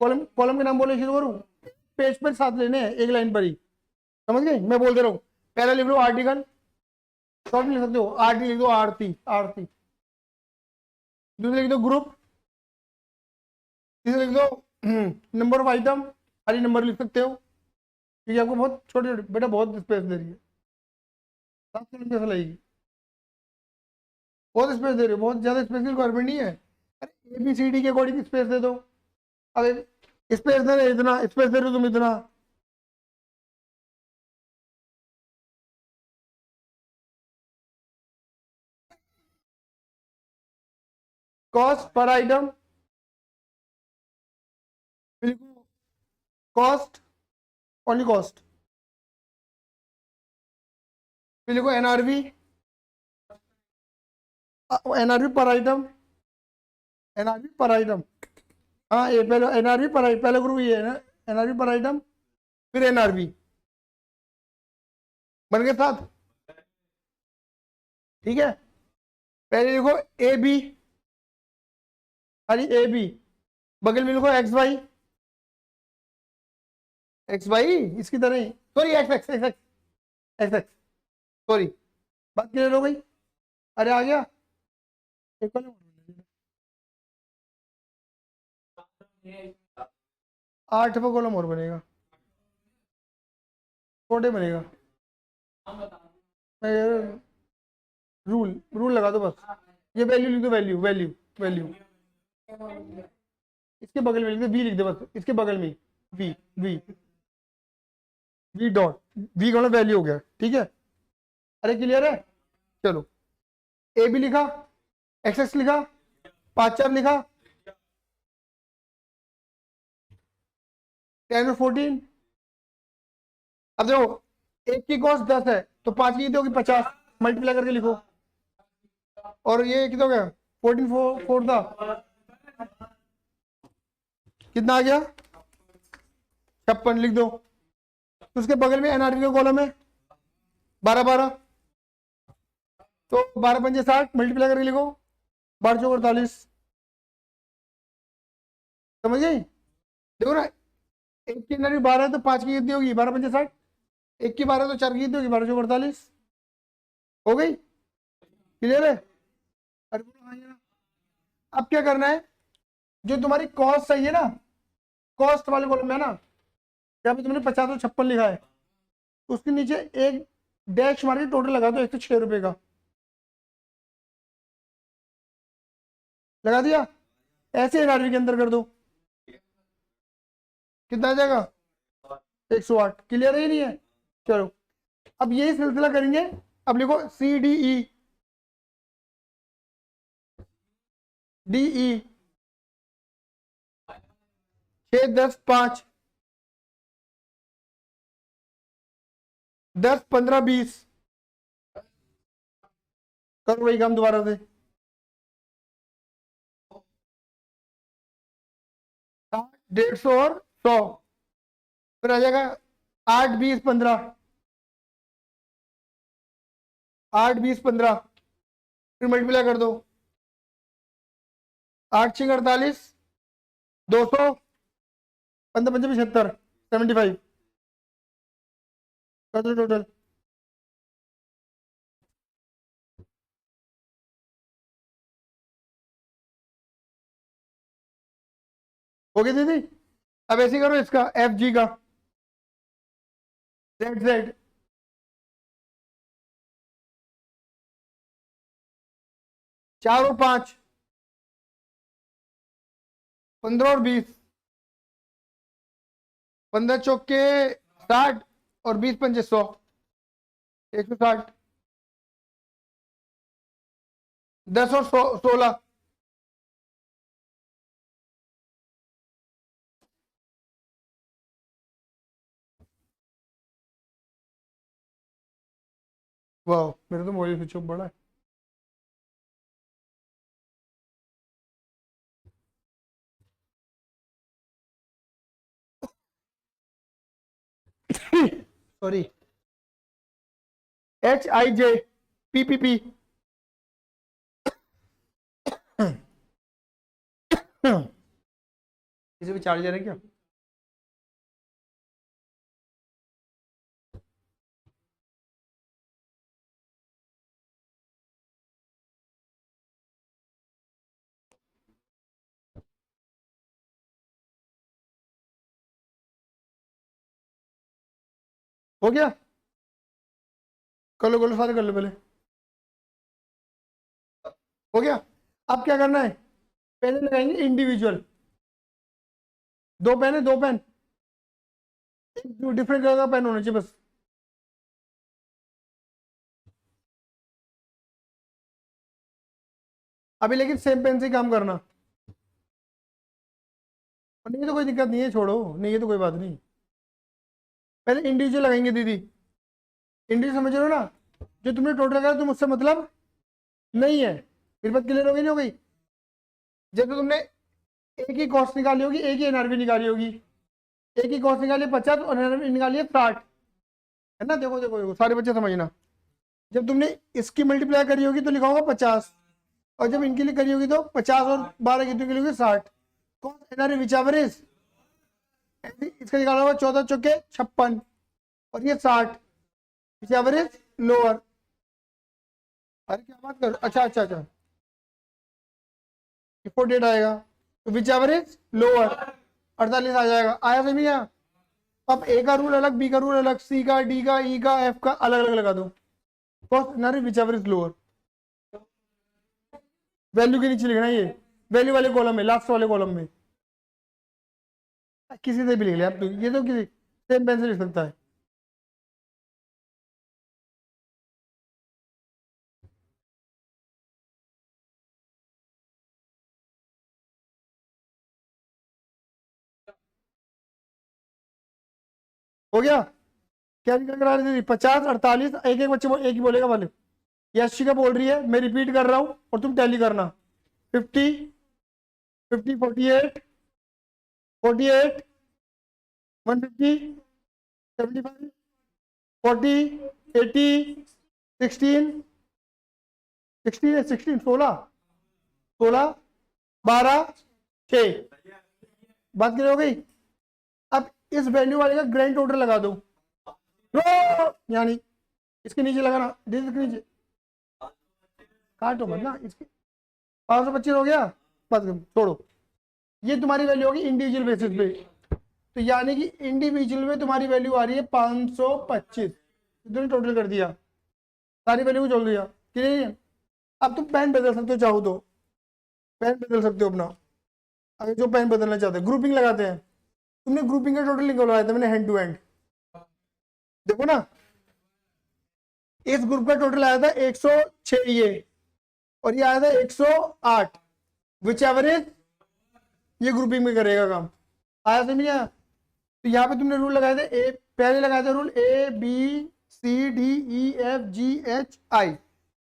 कॉलम कॉलम के नाम बोलने शुरू करूं? पेज पर 7 लेने हैं, एक लाइन पर ही। समझ गए? मैं बोल दे रहा हूँ। पहला लिख लो आर्टिकल, शॉर्ट लिख सकते हो, आरती लिख दो, आरती आरती। दूसरा लिख दो ग्रुप, तीसरा लिख दो नंबर ऑफ आइटम, खाली नंबर लिख सकते हो, क्योंकि आपको बहुत छोटे छोटे बेटा बहुत स्पेस दे रही है, 7 कॉलम कैसे लगेगी? बहुत स्पेस दे रहे हो, बहुत ज्यादा स्पेस की रिक्वायरमेंट नहीं है। अरे ABCD के अकॉर्डिंग स्पेस दे दो। अब स्पेस दे रहे इतना, स्पेस दे रहे हो तुम इतना। Cost per item, cost, only cost. फिर लिखो NRV, NRV पर आइटम, NRV पर आइटम। हाँ ये पहले NRV पर आइटम, पहले ग्रुप ये है ना, NRV पर आइटम, फिर NRV। बन गए 7? ठीक है, पहले लिखो AB, खाली AB, बगल में लिखो XY इसकी तरह ही, सॉरी XX, सॉरी। बात क्लियर हो गई? अरे आ गया? एक और 8वां कॉलम और बनेगा। फोर्टे बनेगा। रूल रूल लगा दो बस, ये वैल्यू लिख दो, वैल्यू वैल्यू वैल्यू, इसके बगल में लिख दो वी, लिख दो बस इसके बगल में V, V V dot, V का वैल्यू हो गया, ठीक है। अरे क्लियर है, चलो ए बी लिखा, एक्स एक्स लिखा, 5 4 लिखा, 10 और 14। अब देखो एक की कॉस्ट 10 है तो 5 की कितनी होगी 50, मल्टीप्लाई करके लिखो। और ये कितना हो गया 14 4 था, कितना आ गया 56, लिख दो। तो उसके बगल में एनआरवी का कॉलम है 12 12, तो 12 पंजे 60, मल्टीप्लाई करके लिखो 12 चौक 48। समझ गई, देखो ना एक की एनआरवी 12 है तो 5 की कितनी होगी 12 पंजे 60, एक की 12 तो 4 की कितनी होगी 12 चौक 48। हो गई, क्लियर है। अरे बोलो हाँ या ना। अब क्या करना है, जो तुम्हारी कॉस्ट सही है ना, कॉस्ट वाले कॉलम में है ना, जहाँ पे तुमने 50 और 56 लिखा है, उसके नीचे एक डैश मार के टोटल लगा दो 106 रुपए का, लगा दिया। ऐसे एनआरवी के अंदर कर दो, कितना आ जाएगा 108। क्लियर है, नहीं है। चलो अब यही सिलसिला करेंगे। अब लिखो सी डी ई, डी ई 6 10 5 10 15 20, करो वही काम दोबारा से। 150 और 100, फिर आ जाएगा 8 20 15, 8 20 15, फिर मल्टीप्लाई कर दो 8 6 48, 200, 15 पंजे 75, 75 कर दो टोटल। हो गया दीदी। अब ऐसे करो इसका एफ जी का, जेड जेड 4 और 5, 15 और 20, 15 चौक के 60 और 20 पंजे 100, 160, 10 और 16, वाह मेरे तो मोबाइल स्विच ऑफ बड़ा है। Sorry, H I J P P P, इसे भी चार्जर है क्या। हो गया, कर लो सारे कर लो पहले। हो गया, अब क्या करना है, पहले लगाएंगे इंडिविजुअल। 2 पेन है, 2 पेन, एक डिफरेंट कलर का पेन होना चाहिए बस। अभी लेकिन सेम पेन से ही काम करना, और नहीं तो कोई दिक्कत नहीं है, छोड़ो नहीं है तो कोई बात नहीं। पहले इंडिविजुअल लगाएंगे दीदी, इंडिविजुअल समझ रहे हो ना, जो तुमने टोटल लगाया तुम उससे मतलब नहीं है। फिर बात क्लियर हो गई नहीं हो गई। जब तो तुमने एक ही कॉस्ट निकाली होगी, एक ही एनआरबी निकाली होगी, एक ही कॉस्ट निकाली 50 और एनआरबी निकाली है 60, है ना। देखो देखो देखो सारे बच्चे समझना, जब तुमने इसकी मल्टीप्लाई करी होगी तो लिखा होगा 50, और जब इनके लिए करी होगी तो 50 और 12 कितने के लिए 60। कौन एनआरबी विच एवरेज, इसका निकाला होगा 14 चौके 56 और ये 60, विच एवरेज लोअर। अरे क्या बात कर, अच्छा अच्छा अच्छा, 48 आएगा, तो विच एवरेज लोअर 48 आ जाएगा। आया सभी यहाँ, अब ए का रूल अलग, बी का रूल अलग, सी का, डी का, ई का, एफ का अलग अलग लगा दो। फर्स्ट ना which ever is lower, value के नीचे लिखना है ये, वैल्यू वाले कॉलम में, लास्ट वाले कॉलम में। किसी से भी लिख ले आप तो, ये तो किसी सेम पेन से लिख सकता है। हो गया? क्या निकल कर आ रही थी? 50, 48, एक एक बच्चे एक ही बोलेगा वाले। यशिका बोल रही है, मैं रिपीट कर रहा हूं और तुम टैली करना। 50, 50, 48, 48, 150, 75, 40, 80, 16, 16, 16, 16, 16, 12, 6। बात क्लियर हो गई? अब इस वैल्यू वाले का ग्रैंड टोटल लगा दो, यानी इसके नीचे लगाना, इसके नीचे काटो मत ना इसके। 525 हो गया, बस छोड़ो। ये तुम्हारी वैल्यू होगी इंडिविजुअल बेसिस पे, तो यानी कि इंडिविजुअल में तुम्हारी वैल्यू आ रही है 525। इतने टोटल कर दिया, सारी वैल्यू को जोड़ दिया, क्लियर है? अब तुम पेन बदल सकते हो, चाहो तो पेन बदल सकते हो अपना, अगर जो पेन बदलना चाहते हो। ग्रुपिंग लगाते हैं, तुमने ग्रुपिंग का टोटल निकलवाया था मैंने हैंड टू हैंड, देखो ना। इस ग्रुप का टोटल आया था 106 ये, और ये आया था 108, विच एवरेज ये ग्रुपिंग में करेगा काम। आया समझ नहीं आया? तो यहाँ पे तुमने रूल लगाए थे, ए पहले लगाया था rule A B C D E F G H I,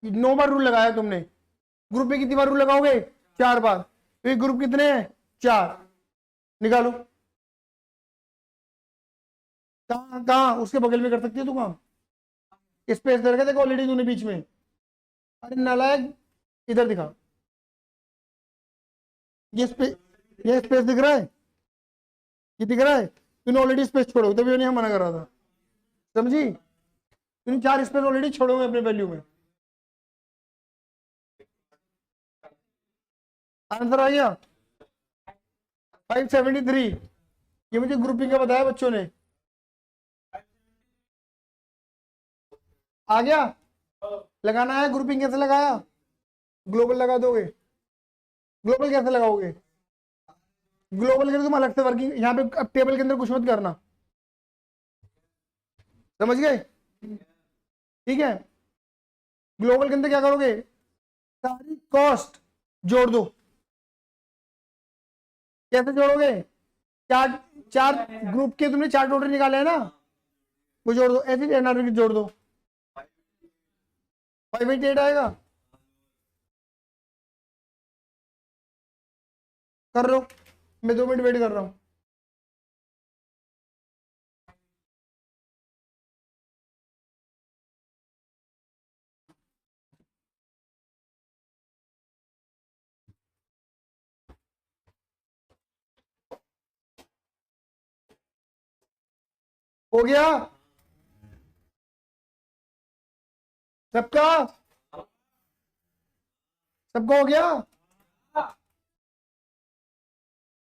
9 बार रूल लगाया तुमने। ग्रुप में कितनी बार रूल लगाओगे? 4 बार। तो ये ग्रुप कितने हैं? 4। निकालो। कहाँ कहाँ उसके बगल में कर सकती है तू काम, स्पेस दे रखा देखो ऑलरेडी तूने बीच में। अरे नालायक, इधर दिखा, ये स्पेस, ये स्पेस दिख रहा है, ये दिख रहा है, तूने ऑलरेडी स्पेस छोड़ो, तभी नहीं हम मना कर रहा था, समझी? तूने 4 स्पेस ऑलरेडी छोड़ोगे अपने वैल्यू में। आंसर आ गया 573। ये मुझे ग्रुपिंग का बताया बच्चों ने। आ गया? लगाना है ग्रुपिंग, कैसे लगाया? ग्लोबल लगा दोगे। ग्लोबल कैसे लगाओगे? ग्लोबल के लिए तुम अलग से वर्किंग, यहाँ पे अब टेबल के अंदर कुछ मत करना, समझ गए? ठीक है, ग्लोबल के अंदर क्या करोगे? सारी कॉस्ट जोड़ दो। कैसे जोड़ोगे? चार, चार ग्रुप के तुमने 4 टोटल निकाले हैं ना, वो जोड़ दो, ऐसे एनआरबी जोड़ दो, 588 आएगा। कर लो, मैं 2 मिनट वेट कर रहा हूँ। हो गया सबका? सबका हो गया?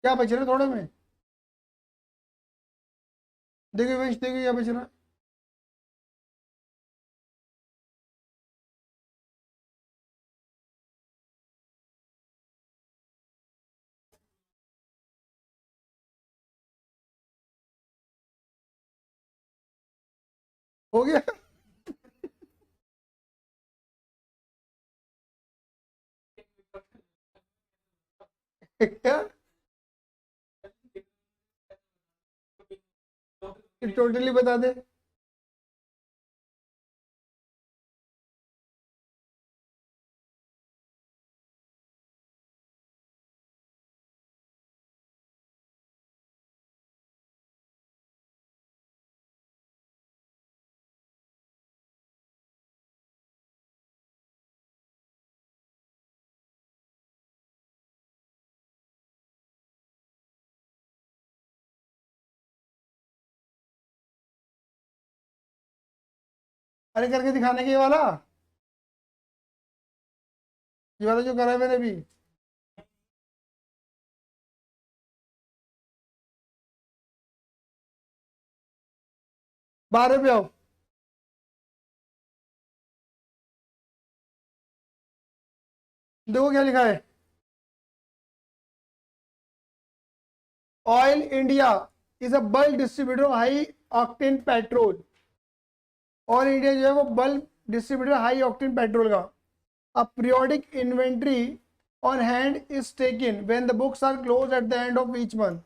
क्या बच रहा है थोड़े में? देखिए वंश, देखिए क्या बच रहा है। हो गया? क्या टोटली बता दे। अरे करके दिखाने के ये वाला जो करा है मैंने भी। 12 पे आओ। देखो क्या लिखा है, oil India is a bulk distributor high octane petrol. Oil India जो है वो bulk distributor high octane petrol का। A periodic inventory on hand is taken when the books are close at the end of each month.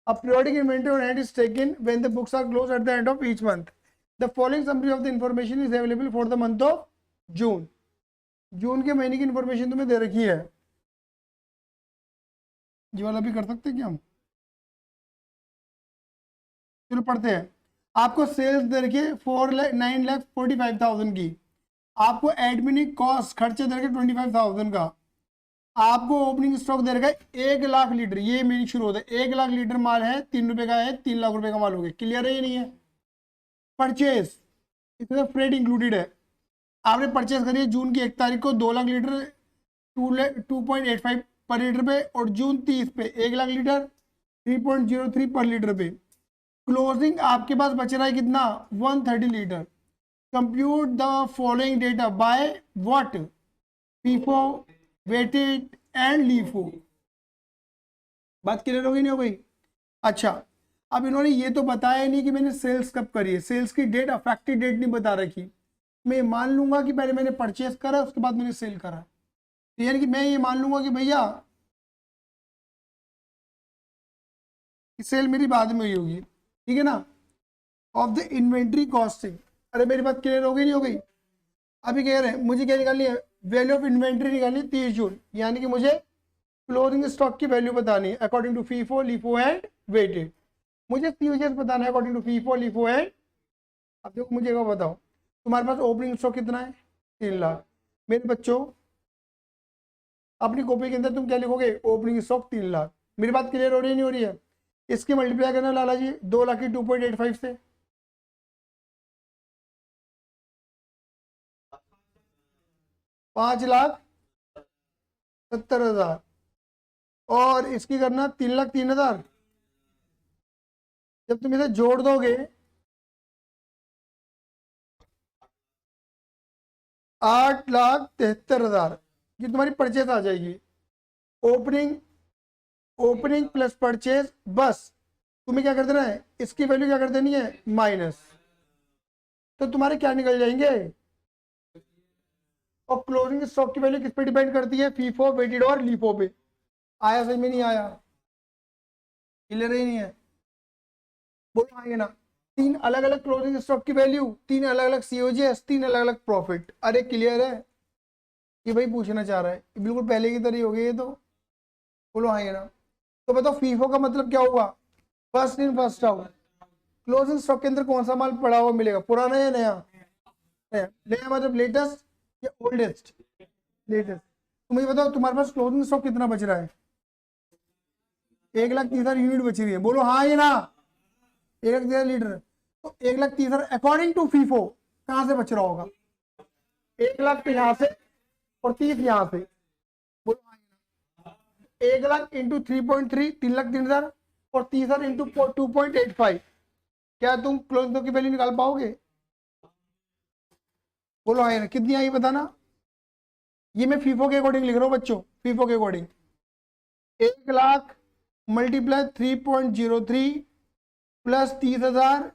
A periodic inventory on hand is taken when the books are close at the end of each month. The following summary of the information is available for the month of June. जून के महीने की इंफॉर्मेशन तुम्हें दे रखी है। ये वाला भी कर सकते हैं क्या हम? चलो पढ़ते हैं। आपको सेल्स दे रखी है 9,45,000 की। आपको एडमिन कॉस्ट खर्चे दे रखे 25,000 का। आपको ओपनिंग स्टॉक दे रखा है 1 लाख लीटर। ये मेरी शुरू होता है, 1 लाख लीटर माल है, 3 रुपए का है, 3 लाख रुपए का माल हो गया। क्लियर है ये नहीं है? परचेज इसमें फ्रेट इंक्लूडेड है। आपने परचेज करी है जून की 1 तारीख को 2 लाख लीटर 2.85 पर लीटर पे, और जून 30 पे 1 लाख लीटर 3.03 पर लीटर पे। क्लोजिंग आपके पास बच रहा है कितना? 130 litre. Compute the following data by what? FIFO, weighted and LIFO. बात क्लियर हो गई नहीं हो गई? अच्छा, अब इन्होंने ये तो बताया नहीं कि मैंने सेल्स कब करी है। सेल्स की डेट, अफेक्टिव डेट नहीं बता रखी। मैं मान लूंगा कि पहले मैंने परचेस करा, उसके बाद मैंने सेल करा। तो यानी कि मैं ये मान लूंगा कि भैया सेल मेरी बाद में हुई होगी, ठीक है ना। Of the inventory costing. अरे मेरी बात क्लियर हो गई नहीं हो गई? अभी कह रहे हैं मुझे क्या निकालनी है? वैल्यू ऑफ इन्वेंट्री निकालनी है 30 जून, यानी कि मुझे क्लोजिंग स्टॉक की वैल्यू बतानी है according to FIFO, LIFO and weighted. मुझे सीओजीएस बताना है according to FIFO, LIFO and. अब देखो मुझे क्या बताओ, तुम्हारे पास ओपनिंग स्टॉक कितना है? 3 लाख। मेरे बच्चों अपनी कॉपी के अंदर तुम क्या लिखोगे? Opening stock 3 lakh. मेरी बात क्लियर हो रही है नहीं हो रही है? इसकी मल्टीप्लाई करना लाला जी 2 लाख की 2.85 से, 5,70,000, और इसकी करना 3,03,000। जब तुम इसे जोड़ दोगे 8,73,000, ये तुम्हारी परचेज आ जाएगी। ओपनिंग ओपनिंग प्लस परचेज, बस तुम्हें क्या कर देना है? इसकी वैल्यू क्या कर देनी है? माइनस। तो तुम्हारे क्या निकल जाएंगे? और क्लोजिंग स्टॉक की वैल्यू किस पे डिपेंड करती है? फीफो, वेटेड और लीफो पे। आया समझ में नहीं आया? क्लियर ही नहीं है? बोलो आएंगे ना। 3 अलग अलग क्लोजिंग स्टॉक की वैल्यू, 3 अलग अलग सीओजीएस, 3 अलग अलग प्रॉफिट। अरे क्लियर है? ये भाई पूछना चाह रहा है, बिल्कुल पहले की तरह ही हो गई ये तो। बोलो आएंगे ना। तो बताओ फीफो का मतलब क्या हुआ? First in first out. Closing stock के अंदर कौन सा माल पड़ा हुआ मिलेगा? पुराना या नया? नया। नया मतलब लेटेस्ट या ओल्डेस्ट? लेटेस्ट। तो मुझे बताओ तुम्हारे पास क्लोजिंग स्टॉक कितना बच रहा है? 1,30,000 यूनिट बची हुई है। बोलो हाँ या ना? 1,30,000 लीटर। तो 1,30,000 अकॉर्डिंग टू फीफो कहां से बच रहा होगा? 1 लाख तो यहाँ से और 30 यहाँ से। बोलो हाँ या ना? 1 लाख इंटू 3.3, 3,03,000, और 30,000 इंटू 2.85। क्या तुम क्लोजिंग की वैल्यू निकाल पाओगे? बोलो हाँ या ना? कितनी आई बताना। ये मैं फीफो के अकॉर्डिंग लिख रहा हूँ बच्चों, फीफो के according. 1 lakh multiply 3.03 plus 30,000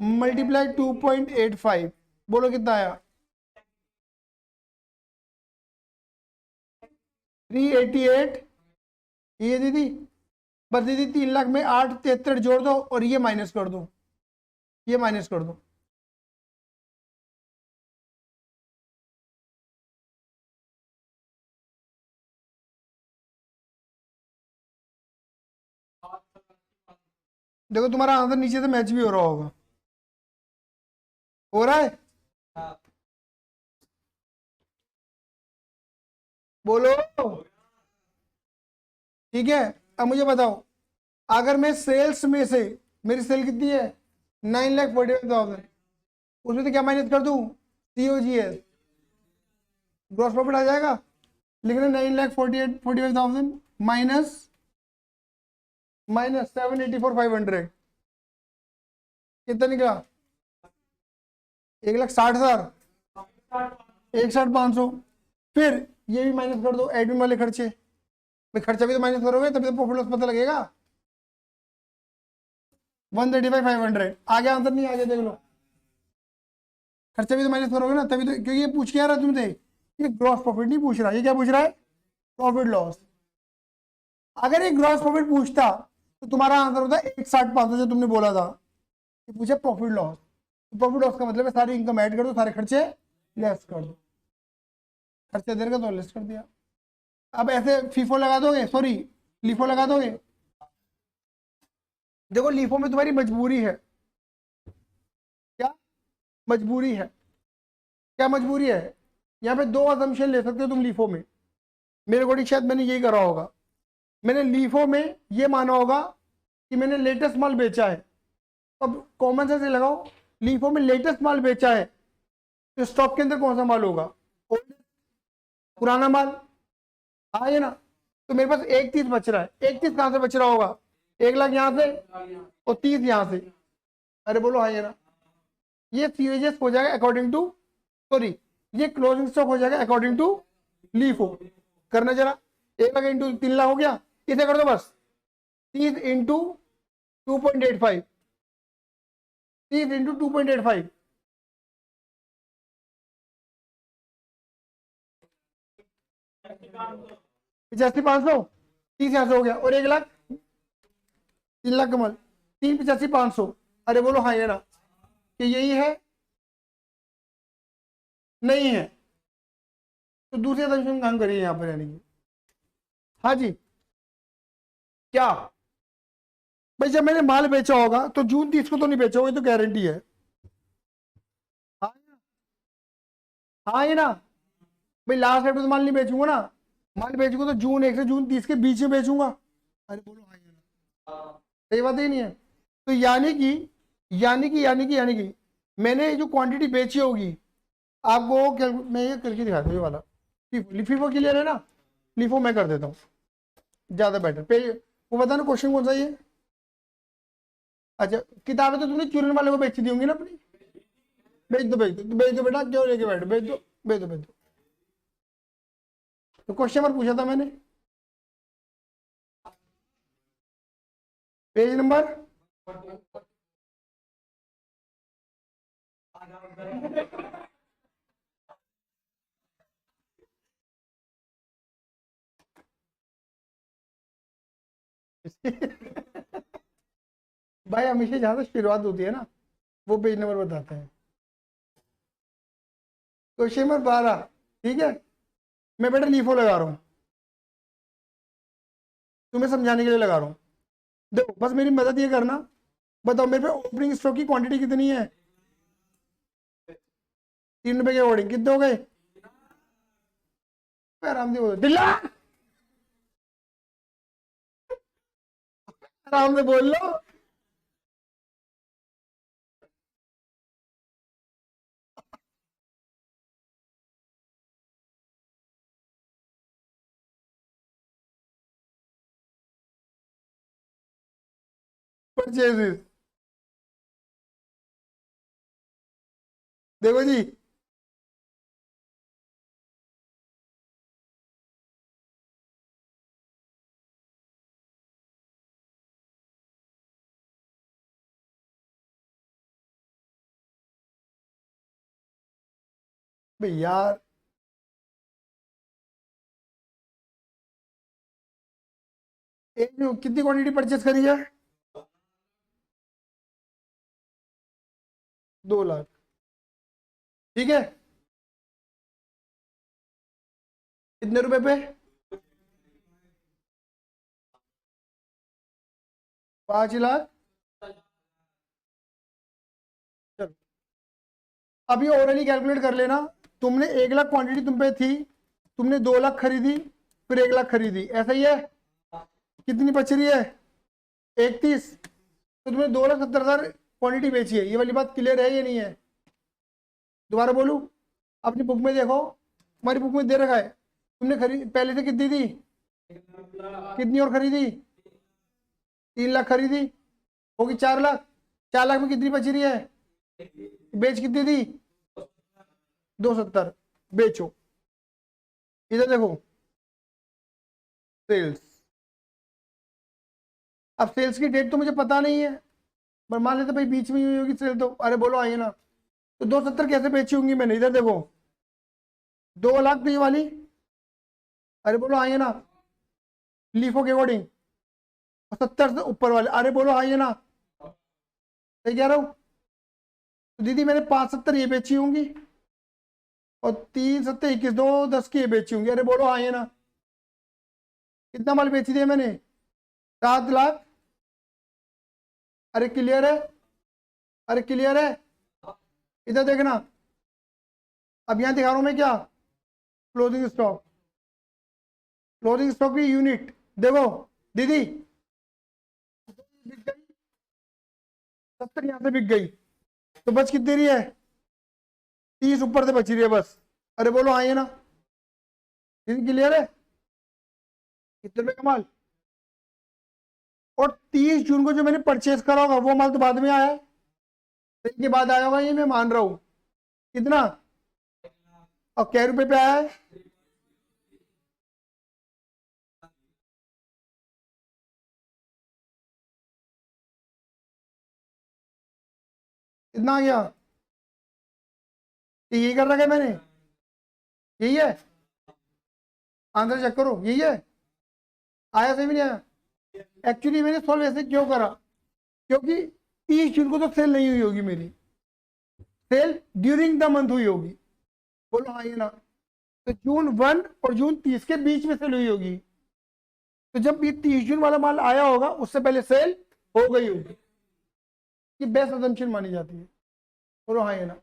multiply 2.85। बोलो कितना आया? 388। ये दीदी, बस दीदी 3 लाख में 873 जोड़ दो और ये माइनस कर दो, ये माइनस कर दो। देखो तुम्हारा आंसर नीचे से मैच भी हो रहा होगा। हो रहा है? बोलो। ठीक है। अब मुझे बताओ, अगर मैं सेल्स में से, मेरी सेल कितनी है? 9,45,000, उसमें से क्या माइनस कर दूं? सीओजीएस। ग्रॉस प्रॉफिट आ जाएगा। लिखना 9,48,45,000 माइनस 784,500। कितना निकला? 1,60,000, 1,60,500। फिर ये भी माइनस कर दो, एडमिन वाले खर्चे। भाई खर्चा भी तो माइनस करोगे तभी तो प्रॉफिट लॉस पता लगेगा। 135,500 आ गया आंसर, नहीं आ गया देख लो। खर्चा भी तो माइनस करोगे ना तभी तो, क्योंकि ये पूछ क्या रहा तुमसे, ये ग्रॉस प्रॉफिट नहीं पूछ रहा, ये क्या पूछ रहा है, प्रॉफिट लॉस। अगर ये ग्रॉस प्रॉफिट पूछता तो तुम्हारा आंसर होता 1,60,500 जो तुमने बोला था। ये पूछे प्रॉफिट लॉस, तो प्रॉफिट लॉस का मतलब है सारी इनकम ऐड कर दो, सारे खर्चे लेस कर दो। खर्चे देगा तो लेस कर दिया। अब ऐसे फीफो लगा दोगे, सॉरी लीफो लगा दोगे। देखो लीफो में तुम्हारी मजबूरी है, क्या मजबूरी है, क्या मजबूरी है, यहाँ पे दो असम्पशन ले सकते हो तुम लीफो में। मेरे अकॉर्डिंग शायद मैंने यही करा होगा, मैंने लीफो में ये माना होगा कि मैंने लेटेस्ट माल बेचा है। अब कॉमन सेंस लगाओ, लीफो में लेटेस्ट माल बेचा है तो स्टॉक के अंदर कौन सा माल होगा, पुराना माल। हाँ ये ना, तो मेरे पास 1,30,000 बच रहा है। 1,30,000 कहां से बच रहा होगा, 1,00,000 यहां से और 30 यहां से। अरे बोलो हाँ ये ना, ये सीवेजेस हो जाएगा अकॉर्डिंग टू, सॉरी ये क्लोजिंग स्टॉक हो जाएगा अकॉर्डिंग टू लीफो। करना जरा, 1,00,000 इंटू 3,00,000 हो गया, इसे कर दो बस 30 इंटू 2.85, 30 इंटू 2.85, 85,500, 30 यहां से हो गया और 1,00,000, 3,00,000 कमल, 3,85,500। अरे बोलो हाँ ये ना, कि यही है, नहीं है तो दूसरे असम्पशन काम करिए यहाँ पर, यानी कि हाँ जी क्या, भाई जब मैंने माल बेचा होगा तो जून 30 को तो नहीं बेचा होगा, ये तो गारंटी है। हाँ हाँ ये ना, भाई लास्ट डेट में तो माल नहीं बेचूंगा ना, माल बेचूंगा तो जून 1 से जून 30 के बीच में बेचूंगा। अरे बोलो हाँ ये ना, सही बात ही नहीं है। तो यानी कि मैंने जो क्वांटिटी बेची होगी, आपको मैं ये करके दिखाता हूँ, ये वाला लिफीफो क्लियर है ना, लिफो मैं कर देता हूँ ज्यादा बेटर पे। वो बता ना क्वेश्चन कौन सा ये, अच्छा किताबें तो तुमने चूरन वाले को बेची दी होंगी ना अपनी, भेज दो बेटा, क्यों लेके बैठो, भेज दो। तो क्वेश्चन नंबर पूछा था मैंने, पेज नंबर भाई हमेशा जहां से शुरुआत होती है ना वो पेज नंबर बताते हैं। क्वेश्चन नंबर 12, ठीक है, मैं बेटा लीफो लगा रहा हूँ, तुम्हें समझाने के लिए लगा रहा हूँ। देखो बस मेरी मदद ये करना, बताओ मेरे पे ओपनिंग स्टॉक की क्वांटिटी कितनी है, 3 रुपए के अकॉर्डिंग कितने हो गए, आराम से बोलो दिल्ला, आराम से बोल लो। परचेजेस, देखो जी, भाई यार एक कितनी क्वांटिटी परचेज करी है, 2,00,000, ठीक है, कितने रुपए पे, 5,00,000। चलो अभी ओरली कैलकुलेट कर लेना, तुमने 1,00,000 क्वांटिटी तुम पे थी, तुमने 2,00,000 खरीदी, फिर 1,00,000 खरीदी, ऐसा ही है, कितनी बच रही है, 31, तो तुमने 2,70,000 क्वांटिटी बेची है। ये वाली बात क्लियर है या नहीं है, दोबारा बोलूं, अपनी बुक में देखो, तुम्हारी बुक में दे रखा है, तुमने खरीद पहले से कितनी थी, कितनी और खरीदी, 3,00,000 खरीदी, होगी 4,00,000, 4,00,000 में कितनी बच रही है, बेच कितनी थी, 270 बेचो। इधर देखो सेल्स। अब सेल्स की डेट तो मुझे पता नहीं है, पर मान लेते भाई बीच में हुई होगी सेल, तो अरे बोलो आइए ना, तो 270 कैसे बेची होंगी मैंने? इधर देखो 2 लाख तो ये वाली, अरे बोलो आइए ना, लीफो के अकॉर्डिंग, 70 से ऊपर वाले, अरे बोलो आइए ना, सही कह रहा हूँ? तो दीदी मैंने 570 ये बेची होंगी, और 3 7 21 2 10 की ये बेची होंगी, अरे बोलो आइए ना, कितना माल बेची दिया मैंने? 7 लाख। अरे क्लियर है? अरे क्लियर है? इधर देखना, अब यहां दिखा रहा हूं मैं क्या, क्लोजिंग स्टॉक, क्लोजिंग स्टॉक की यूनिट देखो दीदी, बिक गई 70, यहां से बिक गई, तो बच कितनी रही है? 30 ऊपर से बची रही है बस, अरे बोलो आइए ना, दीदी क्लियर है? कितने रुपए का माल? और 30 जून को जो मैंने परचेज करा होगा वो माल तो बाद में आया है, सेल के बाद आया होगा, ये मैं मान रहा हूं। कितना? और क्या रुपए पे आया है? कितना आ गया? यही कर रखा है मैंने, यही है, आंसर चेक करो, यही है, आया सही भी नहीं आया? एक्चुअली मैंने सॉल्व ऐसे क्यों करा, क्योंकि 30 जून को तो सेल नहीं हुई होगी मेरी, सेल ड्यूरिंग द मंथ हुई होगी, बोलो हाँ ये ना, तो जून 1 और जून 30 के बीच में सेल हुई होगी, तो जब ये 30 जून वाला माल आया होगा उससे पहले सेल हो गई होगी, ये बेस्ट असम्पशन मानी जाती है, बोलो हाँ ये ना।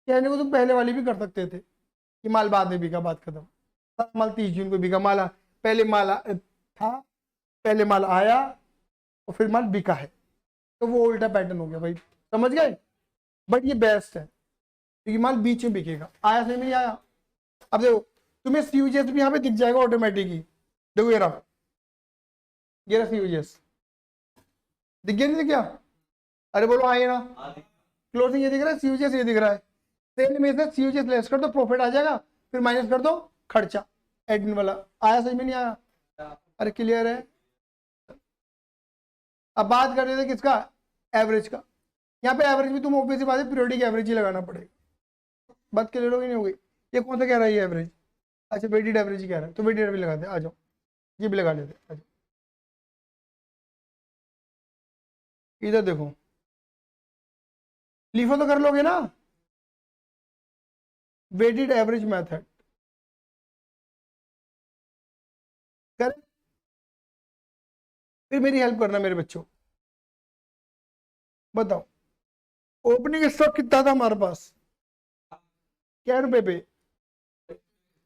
कहने को तो पहले वाली भी कर सकते थे कि माल बाद में बिका, बात खत्म, माल 30 जून को बिका, माल पहले माल था, पहले माल आया और फिर माल बिका है, तो वो उल्टा पैटर्न हो गया भाई, समझ गए? बट ये बेस्ट है क्योंकि माल बीच में बिकेगा, आया सही नहीं आया? अब देखो तुम्हें सीयूजेस भी यहाँ पे दिख जाएगा ऑटोमेटिक ही, देखो ये रहा सीयूजेस, दिख गया नहीं दिख गया? अरे बोलो आइए ना, क्लोजिंग ये दिख रहा है, सीयूजेस ये दिख रहा है, सेल में से सीयूजेस लेस कर दो, प्रॉफिट आ जाएगा, फिर माइनस कर दो खर्चा, एडमिन वाला, आया सही में नहीं आया? अरे क्लियर है? अब बात कर रहे थे किसका, एवरेज का, यहाँ पे एवरेज भी तुम ऑब्वियसली बात है पीरियोडिक एवरेज ही लगाना पड़ेगा, बात क्लियर हो गई नहीं हो गई? ये कौन सा कह रहा है ये एवरेज? अच्छा वेटेड एवरेज ही कह रहा है, तो वेटेड एवरेज लगाते, आ जाओ ये भी लगा लेते, आ जाओ इधर देखो, लीफो तो कर लोगे ना, वेटेड एवरेज मेथड कर, फिर मेरी हेल्प करना मेरे बच्चों, बताओ ओपनिंग स्टॉक कितना था हमारे पास, क्या रुपए पे,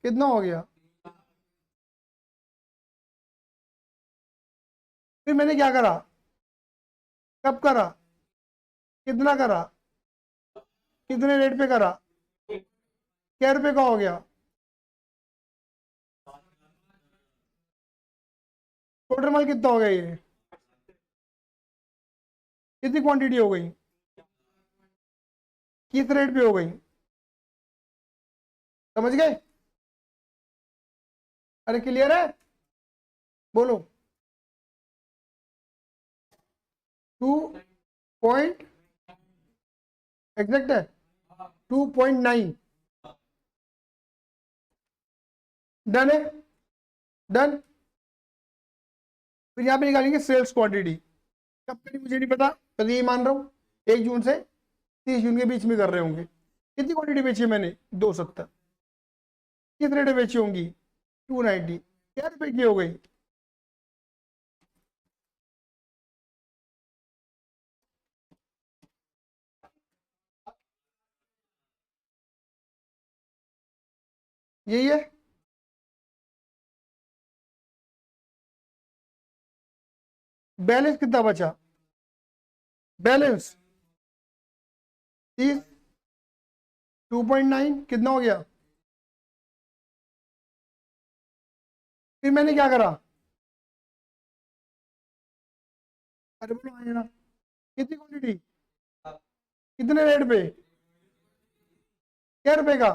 कितना हो गया? फिर मैंने क्या करा, कब करा, कितना करा, कितने रेट पे करा, क्या रुपए का हो गया, टोटल माल कितना हो गया, ये कितनी क्वांटिटी हो गई, किस रेट पे हो गई, समझ गए? अरे क्लियर है? बोलो 2 पॉइंट, एग्जैक्ट है 2.9, डन है, डन। फिर यहाँ पे निकालेंगे सेल्स क्वांटिटी, कब करी मुझे नहीं पता, तो यही मान रहा हूँ 1 जून से 30 जून के बीच में कर रहे होंगे, कितनी क्वांटिटी बेची है मैंने? 270, किस रेट में बेची होंगी? 290, क्या रुपए की हो गई? यही है, बैलेंस कितना बचा, बैलेंस 30, 2.9 कितना हो गया? फिर मैंने क्या करा, अरे बोलो हाँ ना, कितनी क्वांटिटी, कितने रेट पे, क्या रुपए का?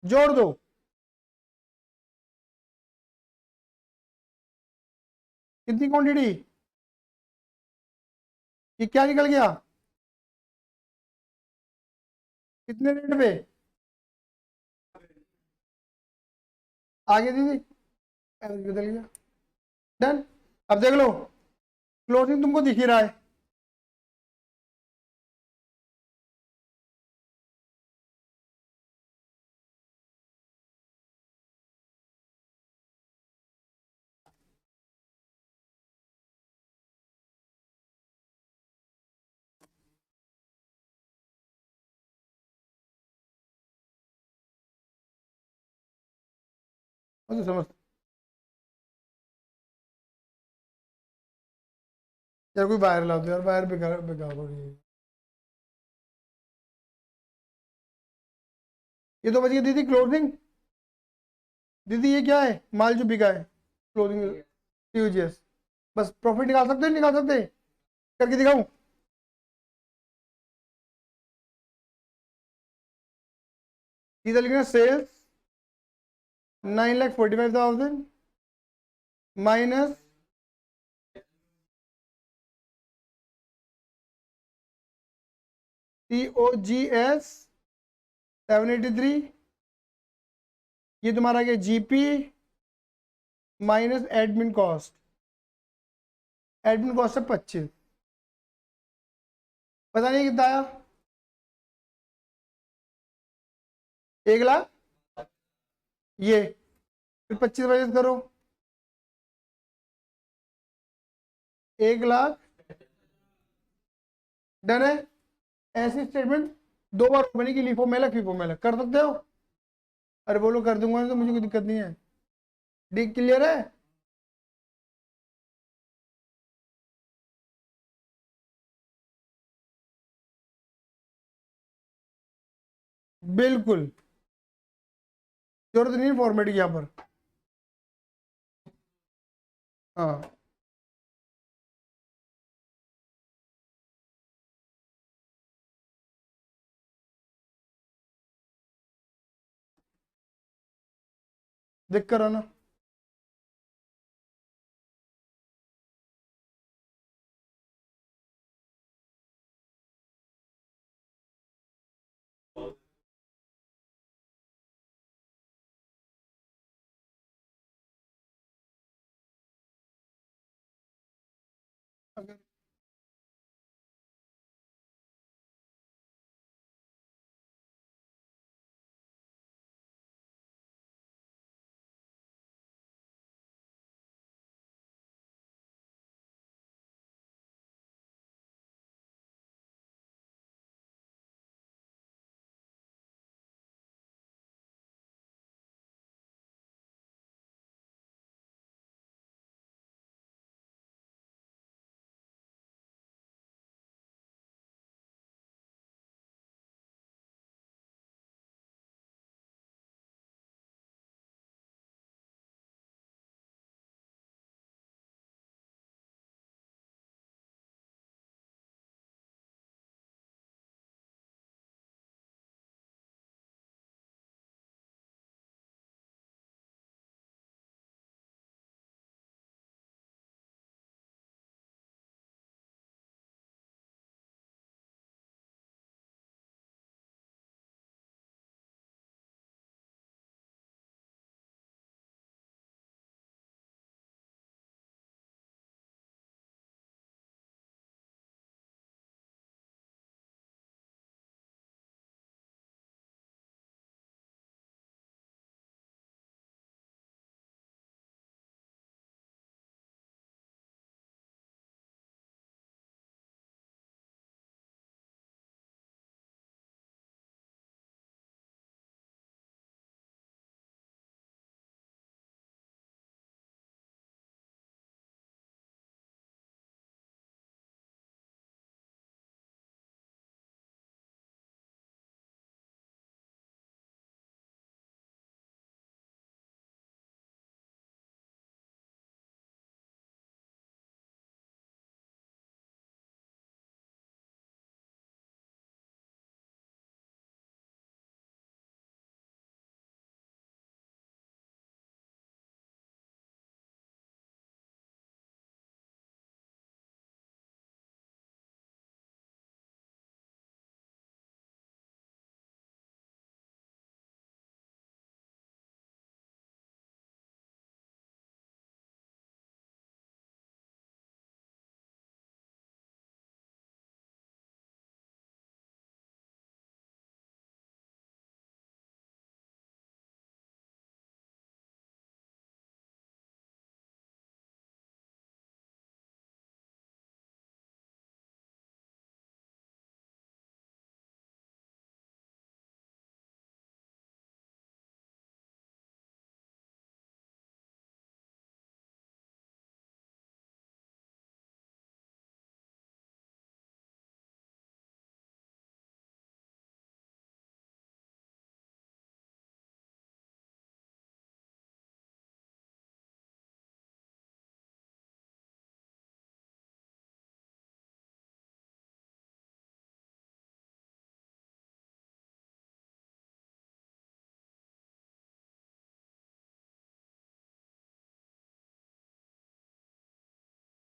जोड़ दो, कितनी क्वांटिटी, ये क्या निकल गया, कितने रेट पे, आगे दीदी एवरेज बदल गया, डन। अब देख लो क्लोजिंग तुमको दिख ही रहा है, मुझे समझ। यार कोई बाहर लाओ तो यार, बाहर बेकार बेकार हो रही है। ये तो बच गई दीदी क्लोजिंग, दीदी ये क्या है माल जो बिका है, क्लोजिंग यूजीएस, बस प्रॉफिट निकाल सकते हो, निकाल सकते हैं? करके दिखाऊं? सीधा लिखना सेल्स 9,45,000 माइनस COGS 783, ये तुम्हारा क्या GP minus admin cost, admin cost है 25, पता नहीं कितना आया, 1 लाख, ये फिर 25 करो, 1 लाख, डन है। ऐसी स्टेटमेंट 2 बार बनेगी, लिफो मेलक फीफो मेलक कर सकते हो? अरे बोलो कर दूंगा तो मुझे कोई दिक्कत नहीं है, डी क्लियर है? बिल्कुल, जरूरत नहीं फॉर्मेट की यहाँ पर। हाँ देख कर आना। अगर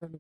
चलो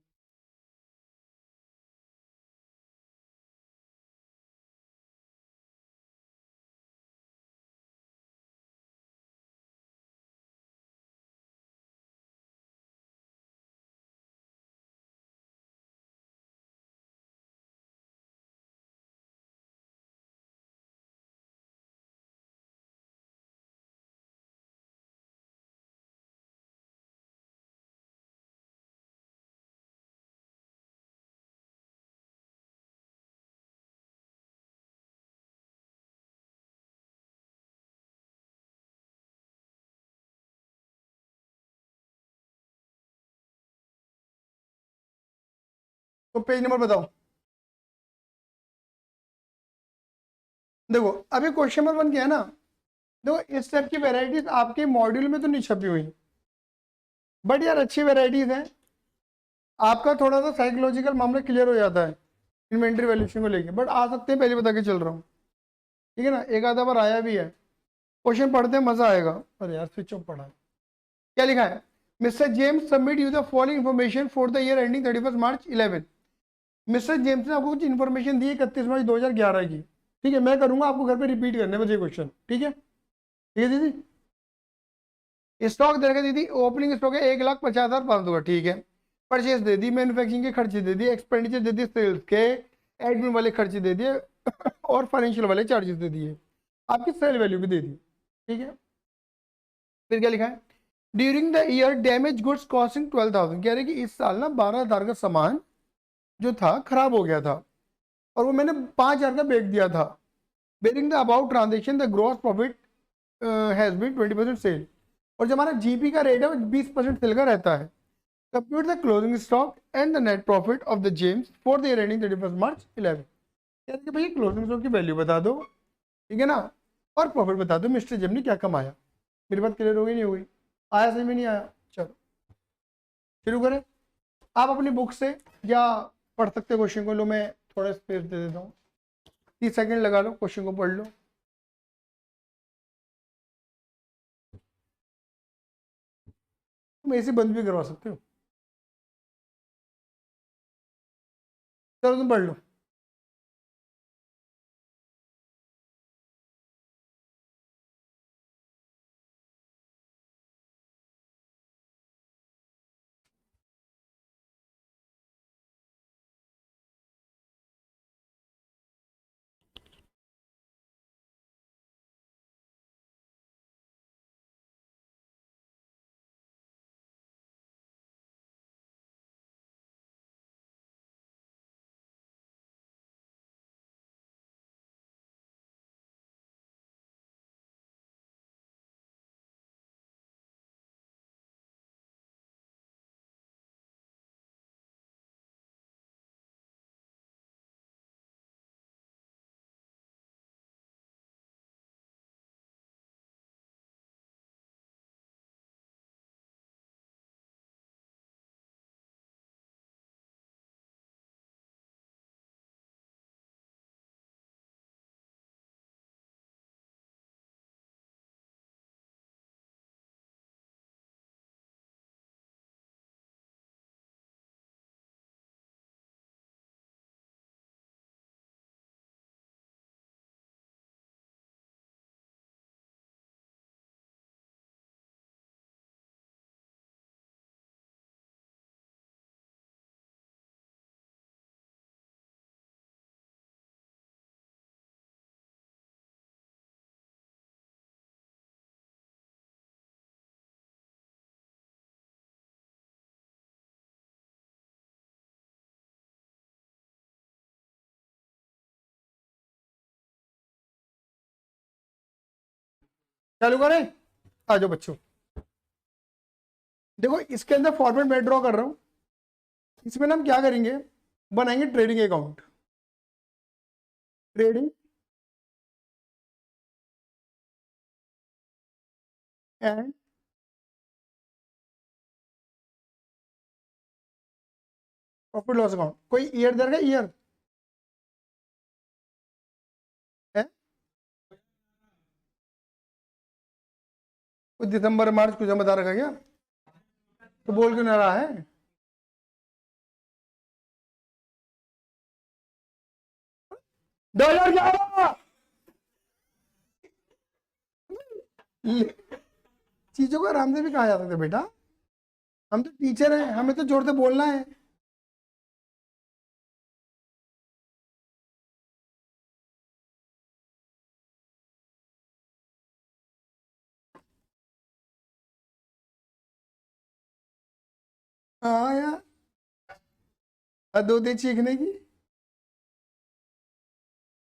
तो पेज नंबर बताओ। देखो अभी क्वेश्चन नंबर 1 क्या है ना, देखो इस टाइप की वेराइटीज आपके मॉड्यूल में तो नहीं छपी हुई, बट यार अच्छी वेराइटीज हैं। आपका थोड़ा सा साइकोलॉजिकल मामला क्लियर हो जाता है इन्वेंट्री वैल्यूएशन को लेके, बट आ सकते हैं, पहले बता के चल रहा हूँ। ठीक है ना, एक आधा बार आया भी है। क्वेश्चन पढ़ते हैं, मजा आएगा। अरे यार स्विच ऑफ पढ़ा है। क्या लिखा है? Mister James submit you the following information for the year ending 31 March 11। Mister James ने आपको कुछ इन्फॉर्मेशन दी 31 मार्च 2011 की। ठीक है, मैं करूंगा आपको घर पे रिपीट करने बस ये क्वेश्चन। ठीक है दीदी। स्टॉक दे दीदी, ओपनिंग स्टॉक है 1,50,500 का। ठीक है, परचेज दे दी, मैन्युफैक्चरिंग के खर्चे दे दिए, एक्सपेंडिचर दे दिए सेल्स के, एडमिन वाले खर्चे दे दिए और फाइनेंशियल वाले चार्जेस दे दिए, आपकी सेल वैल्यू भी दे दी। ठीक है, फिर क्या लिखा है? During the year damage goods costing 12,000। कह रहे कि इस साल ना 12,000 का सामान जो था खराब हो गया था और वो मैंने 5,000 का बेच दिया था। Bearing the about transaction the gross profit has been 20% sale. और जो हमारा जीपी का रेट है वो 20% सेल का रहता है। Compute the closing stock and the net profit of the James for the year ending 31 मार्च 11। यानी कि भाई क्लोजिंग स्टॉक की वैल्यू बता दो, ठीक है ना, और प्रॉफिट बता दो मिस्टर जेम ने क्या कमाया। मेरी बात क्लियर हो गई नहीं हो गई? आया समझ में नहीं आया? चलो शुरू करें। आप अपनी बुक से या पढ़ सकते क्वेश्चन को। लो मैं थोड़ा स्पेस दे देता हूँ, 30 सेकंड लगा लो, क्वेश्चन को पढ़ लो। तुम ऐसे बंद भी करवा सकते हो। चलो तुम पढ़ लो। चालू करें? आ जाओ बच्चों। देखो इसके अंदर फॉर्मेट मैं ड्रॉ कर रहा हूँ। इसमें ना हम क्या करेंगे, बनाएंगे trading account. Trading and profit loss account. कोई ईयर दर का ईयर है? कुछ दिसंबर मार्च कुछ हम बता रखा क्या? तो बोल क्यों ना रहा है? 2011। चीजों को आराम से भी कहा जा सकता है बेटा, हम तो टीचर हैं, हमें तो जोर से बोलना है। हाँ यार, हद होती है चीखने की।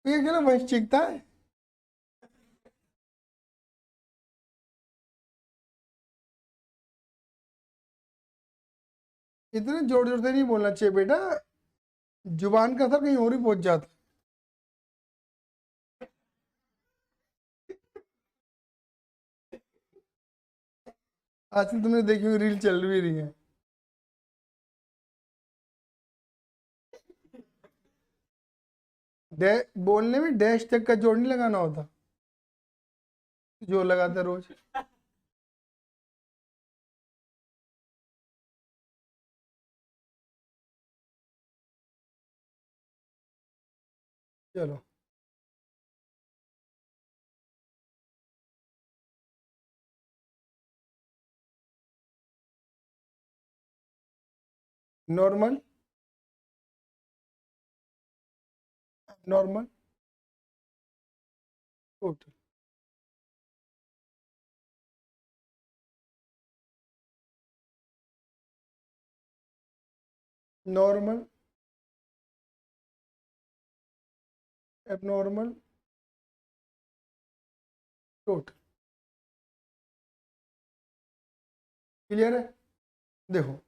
तो ये अकेला वंश चीखता है। इतने जोर जोर से नहीं बोलना चाहिए बेटा, जुबान का असर कहीं और ही पहुंच जाता है। आजकल तुमने देखी हुई रील चल भी रही है। बोलने में डैश तक का जोड़ नहीं लगाना होता, जो लगाता है रोज। चलो, normal, normal, total. Normal, abnormal, total. Clear है? देखो,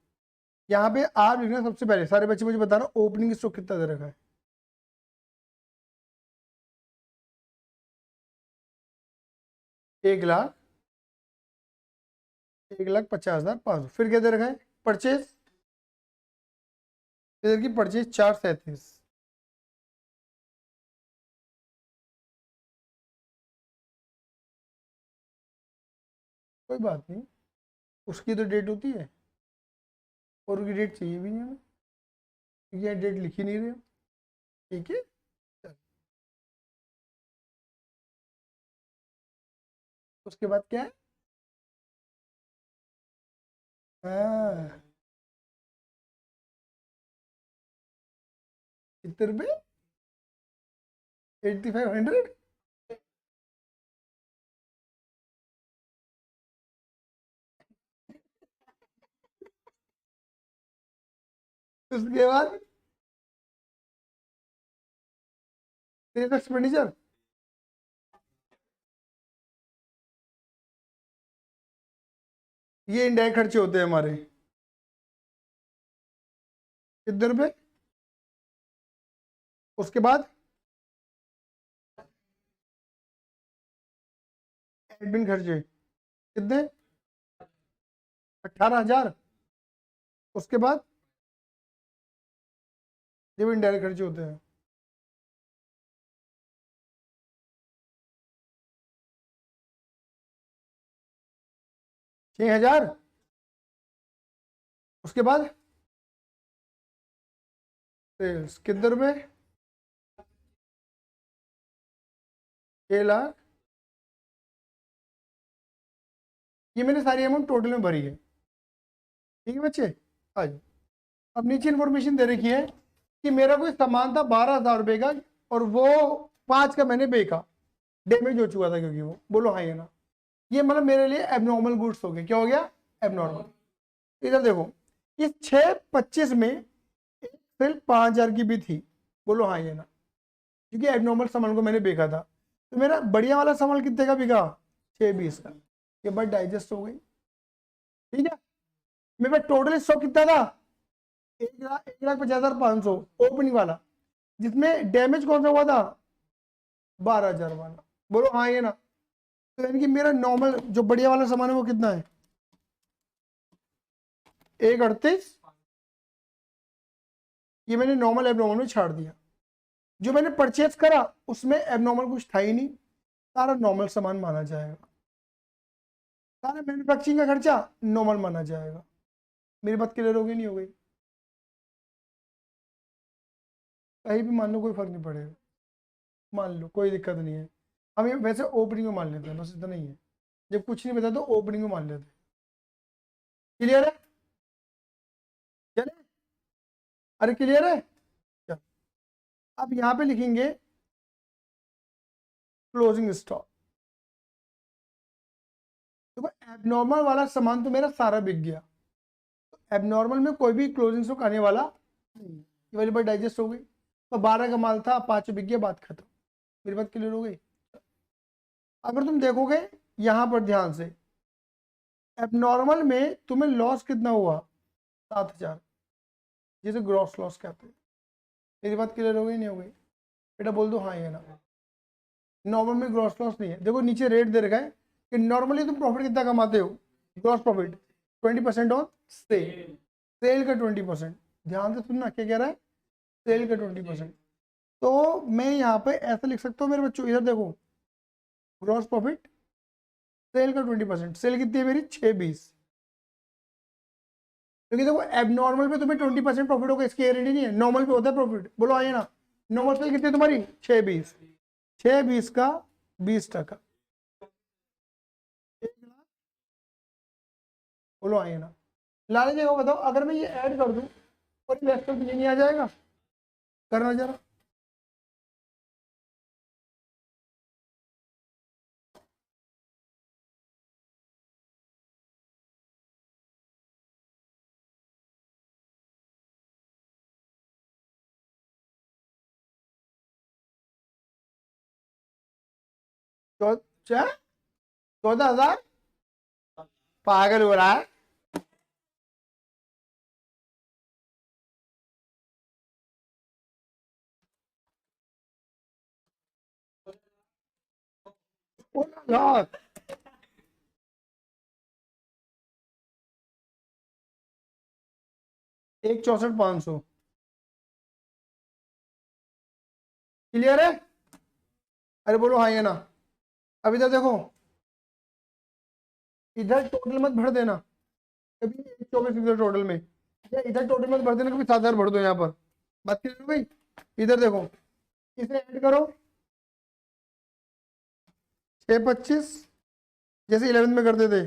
यहाँ पे आप लिखना सबसे पहले, सारे बच्चे मुझे बता रहा ओपनिंग स्टॉक कितना दे रखा है। 1,00,000, 1,50,500। फिर क्या दे रखा है? परचेज, इधर की परचेज 437। कोई बात नहीं, उसकी तो डेट होती है, और उसकी डेट चाहिए भी नहीं हमें, क्योंकि यहाँ डेट लिखी नहीं रही हो। ठीक है, चलो। उसके बाद क्या है? हाँ, कितने रुपए? 8,500। उसके बाद एक्सपेंडिचर, ये इंडायरेक्ट खर्चे होते हैं हमारे। कितने रुपए? उसके बाद एडमिन खर्चे कितने? 18,000। उसके बाद ये भी इंडायरेक्ट खर्चे होते हैं। 6,000। उसके बाद सेल्स कितने रुपए? 6,00,000। ये मैंने सारी अमाउंट टोटल में भरी है। ठीक है बच्चे, आ जाओ। अब नीचे इन्फॉर्मेशन दे रखी है कि मेरा कोई सामान था 12,000 रुपए का, और वो 5 का मैंने बेचा, डैमेज हो चुका था, क्योंकि वो, बोलो हाँ या ना। ये मतलब मेरे लिए एबनॉर्मल गुड्स हो गए। क्या हो गया? एबनॉर्मल। इधर देखो, इस 6,25 में एक सेल 5,000 की भी थी, बोलो हाँ या ना, क्योंकि एबनॉर्मल सामान को मैंने बेचा था। तो मेरा बढ़िया वाला सामान कितने का बिका? 6,20 का। ये बात डाइजेस्ट हो गई। ठीक है, मेरे पास टोटल स्टॉक कितना था? 1,50,500 ओपनिंग वाला, जिसमें डैमेज कौन सा हुआ था? 12,000 वाला। बोलो हाँ ये ना। तो यानी कि मेरा नॉर्मल जो बढ़िया वाला सामान है वो कितना है? 1,38। ये मैंने नॉर्मल एबनॉर्मल में छाड़ दिया। जो मैंने परचेज करा उसमें एबनॉर्मल कुछ था ही नहीं, सारा नॉर्मल सामान माना जाएगा। सारा मैन्युफैक्चरिंग का खर्चा नॉर्मल माना जाएगा। मेरी बात क्लियर हो गई नहीं हो गई? कहीं भी मान लो, कोई फर्क नहीं पड़ेगा। मान लो, कोई दिक्कत नहीं है। हम ये वैसे ओपनिंग में मान लेते हैं, बस इतना नहीं है। जब कुछ नहीं पता तो ओपनिंग में मान लेते हैं। क्लियर है? चले, अरे क्लियर है? चलो, अब यहाँ पे लिखेंगे क्लोजिंग स्टॉक। देखो एबनॉर्मल वाला सामान तो मेरा सारा बिक गया, तो एबनॉर्मल में कोई भी क्लोजिंग स्टॉक आने वाला नहीं है। ये वाली बात डाइजेस्ट हो गई। तो 12 का माल था, 5 बिक गया, बात खत्म। मेरी बात क्लियर हो गई? अगर तुम देखोगे यहां पर ध्यान से, एबनॉर्मल में तुम्हें लॉस कितना हुआ? 7,000, जिसे ग्रॉस लॉस कहते हैं। मेरी बात क्लियर हो गई नहीं हो गई? बेटा बोल दो हाँ या ना। नॉर्मल में ग्रॉस लॉस नहीं है। देखो नीचे रेट दे रखा है कि नॉर्मली तुम प्रॉफिट कितना कमाते हो, gross profit 20% on sale, sale का 20%। ध्यान से सुनना क्या कह रहा है, सेल का 20%। तो मैं यहाँ पे ऐसा लिख सकता हूँ मेरे बच्चों, इधर देखो, ग्रॉस प्रॉफिट सेल का 20%। सेल कितनी है मेरी? 620। क्योंकि देखो एबनॉर्मल पे तुम्हें 20% प्रॉफिट होगा, इसकी गारंटी नहीं है। नॉर्मल पे होता है प्रॉफिट, बोलो आइए ना। नॉर्मल पे कितनी है तुम्हारी? 620। 620 का 20%, 1,00,000। बोलो आइए ना। लाने देखो बताओ, अगर मैं ये ऐड कर दूं और इन्वेस्टर भी नहीं आ जाएगा? करना जरा। तो 14,000 पागल हो रहा है। यार 1,64,500। क्लियर है? अरे बोलो हाँ या ना। अब इधर देखो, इधर टोटल मत भर देना कभी, 24 इधर टोटल में, या इधर टोटल मत भर देना कभी, 7,000 भर दो यहाँ पर। बात क्लियर हो गई? इधर देखो, इसे ऐड करो, 625 जैसे 11 में करते थे,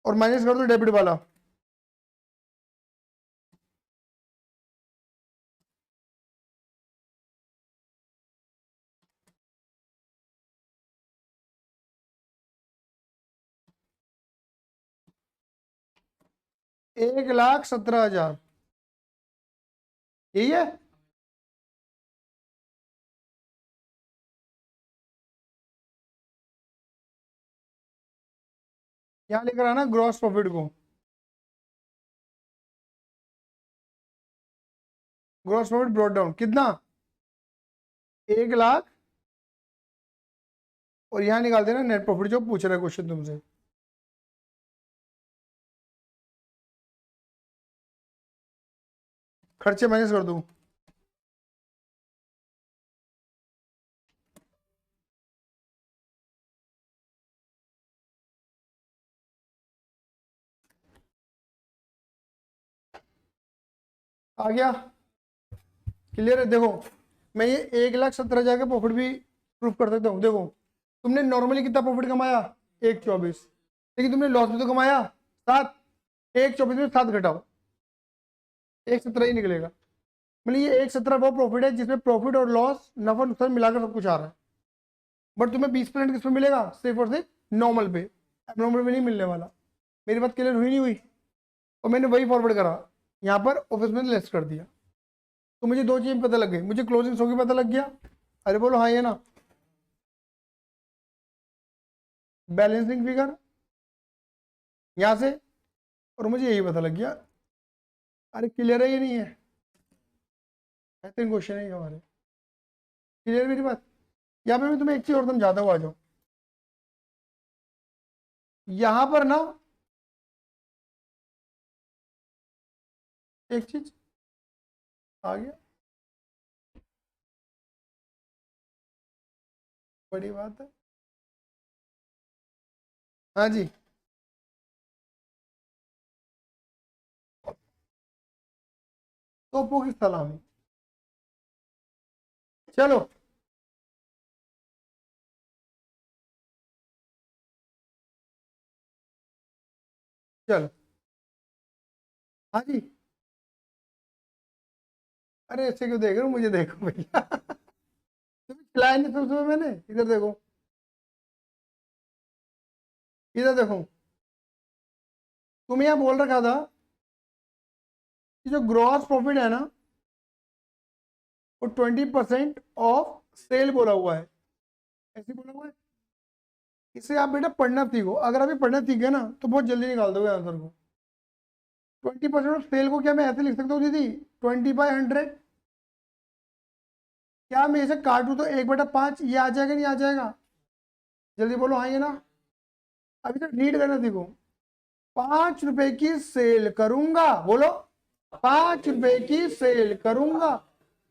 और माइनस कर दो डेबिट वाला। एक लाख 17,000, यही है। यहाँ लेकर आना ग्रॉस प्रॉफिट को। ग्रॉस प्रॉफिट ब्रॉट डाउन कितना? 1,00,000, और यहाँ निकाल देना नेट प्रॉफिट जो पूछ रहा है क्वेश्चन तुमसे। खर्चे माइनस कर दूं? आ गया? क्लियर है? देखो मैं ये 1,17,000 का प्रॉफिट भी प्रूफ कर सकता हूँ। देखो तुमने नॉर्मली कितना प्रॉफिट कमाया? 1,24, लेकिन तुमने लॉस भी तो कमाया 7। 1,24 में 7 घटाओ, 1,17 ही निकलेगा। मतलब ये 1,17 वो प्रॉफिट है जिसमें प्रॉफिट और लॉस, नफा नुकसान मिलाकर सब कुछ आ रहा है। बट तुम्हें 20% किस पे मिलेगा? सिर्फ और सिर्फ नॉर्मल पे, नॉर्मल पे नहीं मिलने वाला। मेरी बात क्लियर हुई नहीं हुई? और मैंने वही फॉरवर्ड करा, यहाँ पर ऑफिस में लेस कर दिया। तो मुझे दो चीज़ें पता लग गई, मुझे क्लोजिंग स्टॉक भी पता लग गया, अरे बोलो हाँ ये ना, बैलेंसिंग फिगर यहाँ से, और मुझे यही पता लग गया। अरे क्लियर है ये नहीं है? ऐसे क्वेश्चन है ये हमारे। क्लियर मेरी बात? यहाँ पे मैं तुम्हें एक चीज और समझाता हूँ, आ जाओ। यहाँ पर ना एक चीज आ गया, बड़ी बात है। हाँ जी, तोपों की सलामी। चलो चलो, हाँ जी। अरे ऐसे क्यों देख रहे हो, मुझे देखो भैया। तुम्हें खिलाया नहीं सुबह सुबह मैंने, इधर देखो, इधर देखो। तुम्हें यहाँ बोल रखा था कि जो ग्रॉस प्रॉफिट है ना, वो 20% ऑफ सेल बोला हुआ है, ऐसे बोला हुआ है। इसे आप बेटा पढ़ना सीखो, अगर अभी पढ़ना सीख गए ना तो बहुत जल्दी निकाल दोगे आंसर को। 20% ऑफ सेल को क्या मैं ऐसे लिख सकता हूँ दीदी, 20/100? क्या मैं इसे काटूं तो 1/5 ये आ जाएगा, नहीं आ जाएगा? जल्दी बोलो, हाँ ये ना। अभी तक रीड करना सीखो। 5 रुपए की सेल करूंगा, बोलो, 5 रुपए की सेल करूंगा,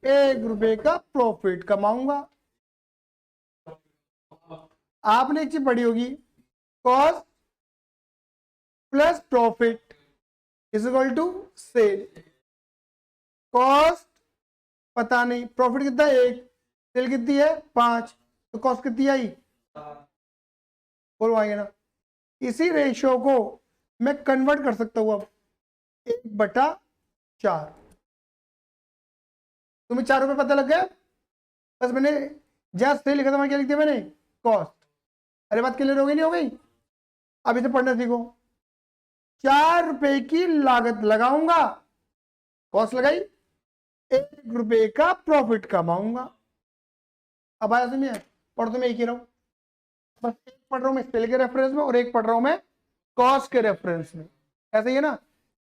1 रुपए का प्रॉफिट कमाऊंगा। आपने एक चीज पढ़ी होगी, cost plus profit is equal to sale. Cost पता नहीं, प्रॉफिट कितना है 1, सेल कितनी है 5, तो कॉस्ट कितनी आई? बोलो आएंगे ना। इसी रेशियो को मैं कन्वर्ट कर सकता हूं अब 1/4। तुम्हें 4 रुपए पता लग गया? बस मैंने जहां सेल लिखा था वहां क्या लिख दिया मैंने, कॉस्ट। अरे बात क्लियर हो गई, नहीं हो गई? अब इसे पढ़ना सीखो। 4 रुपए की लागत लगाऊंगा, कॉस्ट लगाई, 1 रुपए का प्रॉफिट कमाऊंगा। अब आया समझ? पढ़ तो मैं एक ही रहा हूं, बस एक पढ़ रहा हूं मैं सेल के रेफरेंस में और एक पढ़ रहा हूं मैं कॉस्ट के रेफरेंस में। ऐसा ही है ना,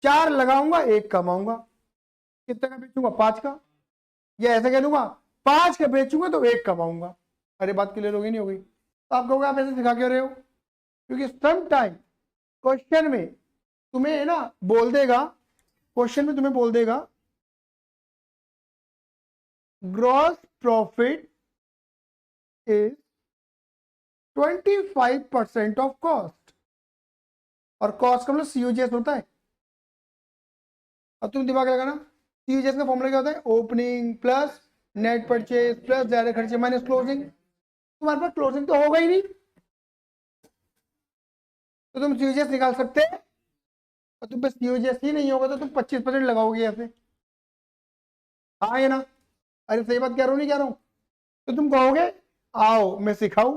4 लगाऊंगा 1 कमाऊंगा। कितने का बेचूंगा? 5 का। या ऐसा कह लूंगा 5 का बेचूंगा तो 1 कमाऊंगा। अरे बात क्लियर हो गई, नहीं हो गई? तो आप कहोगे आप ऐसे सिखा क्यों रहे हो? क्योंकि सम टाइम क्वेश्चन में तुम्हें ना बोल देगा, क्वेश्चन में तुम्हें बोल देगा gross profit is 25% of cost, और कॉस्ट का मतलब सीयूजीएस होता है। अब तुम दिमाग लगाना, सीयूजीएस का फॉर्मूला क्या होता है? Opening plus net purchase plus direct खर्चे माइनस क्लोजिंग। तुम्हारे पास क्लोजिंग तो होगा ही नहीं, तो तुम सीयूजीएस निकाल सकते हैं? और तुम पे सीयूजीएस ही नहीं होगा तो तुम 25% लगाओगे ऐसे, हाँ या ना? अरे सही बात कह रहा हूँ, नहीं कह रहा हूँ? तो तुम कहोगे आओ मैं सिखाऊं,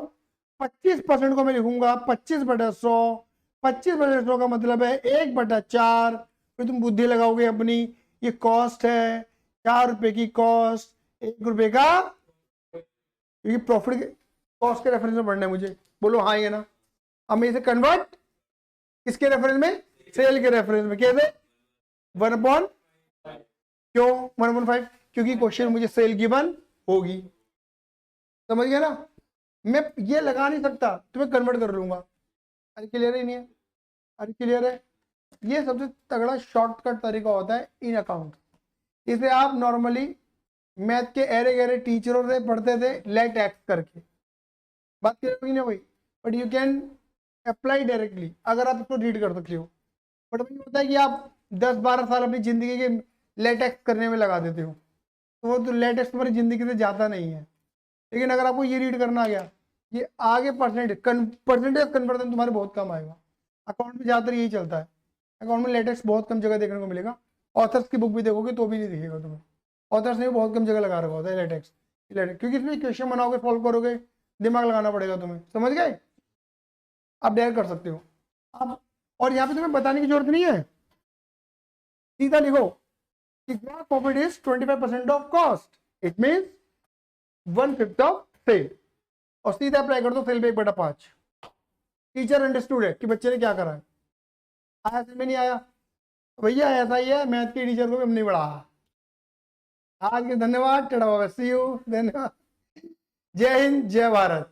25% को मैं लिखूंगा 25/100। 25/100 का मतलब है 1/4। फिर तुम बुद्धि लगाओगे अपनी, ये कॉस्ट है, 4 रुपए की कॉस्ट, 1 रुपए का, क्योंकि प्रॉफिट कॉस्ट के रेफरेंस में पढ़ना है मुझे। बोलो हाँ या ना? अब मैं इसे कन्वर्ट किसके रेफरेंस में? सेल के रेफरेंस में। कैसे? 1/, क्यों 1/5? क्योंकि क्वेश्चन मुझे सेल गिवन होगी। समझ गया ना? मैं ये लगा नहीं सकता, तुम्हें कन्वर्ट कर लूंगा। अरे क्लियर ही नहीं है? अरे क्लियर है? ये सबसे तगड़ा शॉर्टकट तरीका होता है इन अकाउंट। इसे आप नॉर्मली मैथ के एरे गहरे टीचरों से पढ़ते थे लेट एक्स करके। बात क्लियर होगी नहीं भाई? But you can apply directly अगर आप इसको रीड कर सकते हो। बट वही होता है कि आप 10-12 साल अपनी जिंदगी के लेट एक्स करने में लगा देते हो, तो वो तो लेट एक्स तुम्हारी जिंदगी से जाता नहीं है। लेकिन अगर आपको ये रीड करना आ गया, ये आगे परसेंटेज कन्वर्जन तुम्हारे बहुत कम आएगा। अकाउंट में ज़्यादातर यही चलता है, अकाउंट में लेटेक्स बहुत कम जगह देखने को मिलेगा। ऑथर्स की बुक भी देखोगे तो भी नहीं दिखेगा तुम्हें, ऑथर्स ने भी बहुत कम जगह लगा रखा होता है लेटेक्स। क्योंकि इसमें क्वेश्चन बनाओगे, सॉल्व करोगे, दिमाग लगाना पड़ेगा तुम्हें। समझ गए? आप डेयर कर सकते हो आप, और यहाँ पे तुम्हें बताने की जरूरत नहीं है, सीधा लिखो कि gross profit is 25% of cost, it means 1/5 of sale, और सीधा अप्लाई कर दो सेल पे 1/5। टीचर अंडरस्टूड है कि बच्चे ने क्या करा है। आया समझ में? नहीं आया भैया? ऐसा ही है, मैथ के टीचर को भी हम नहीं पढ़ा। आज के धन्यवाद, सी यू, धन्यवाद, जय हिंद जय भारत।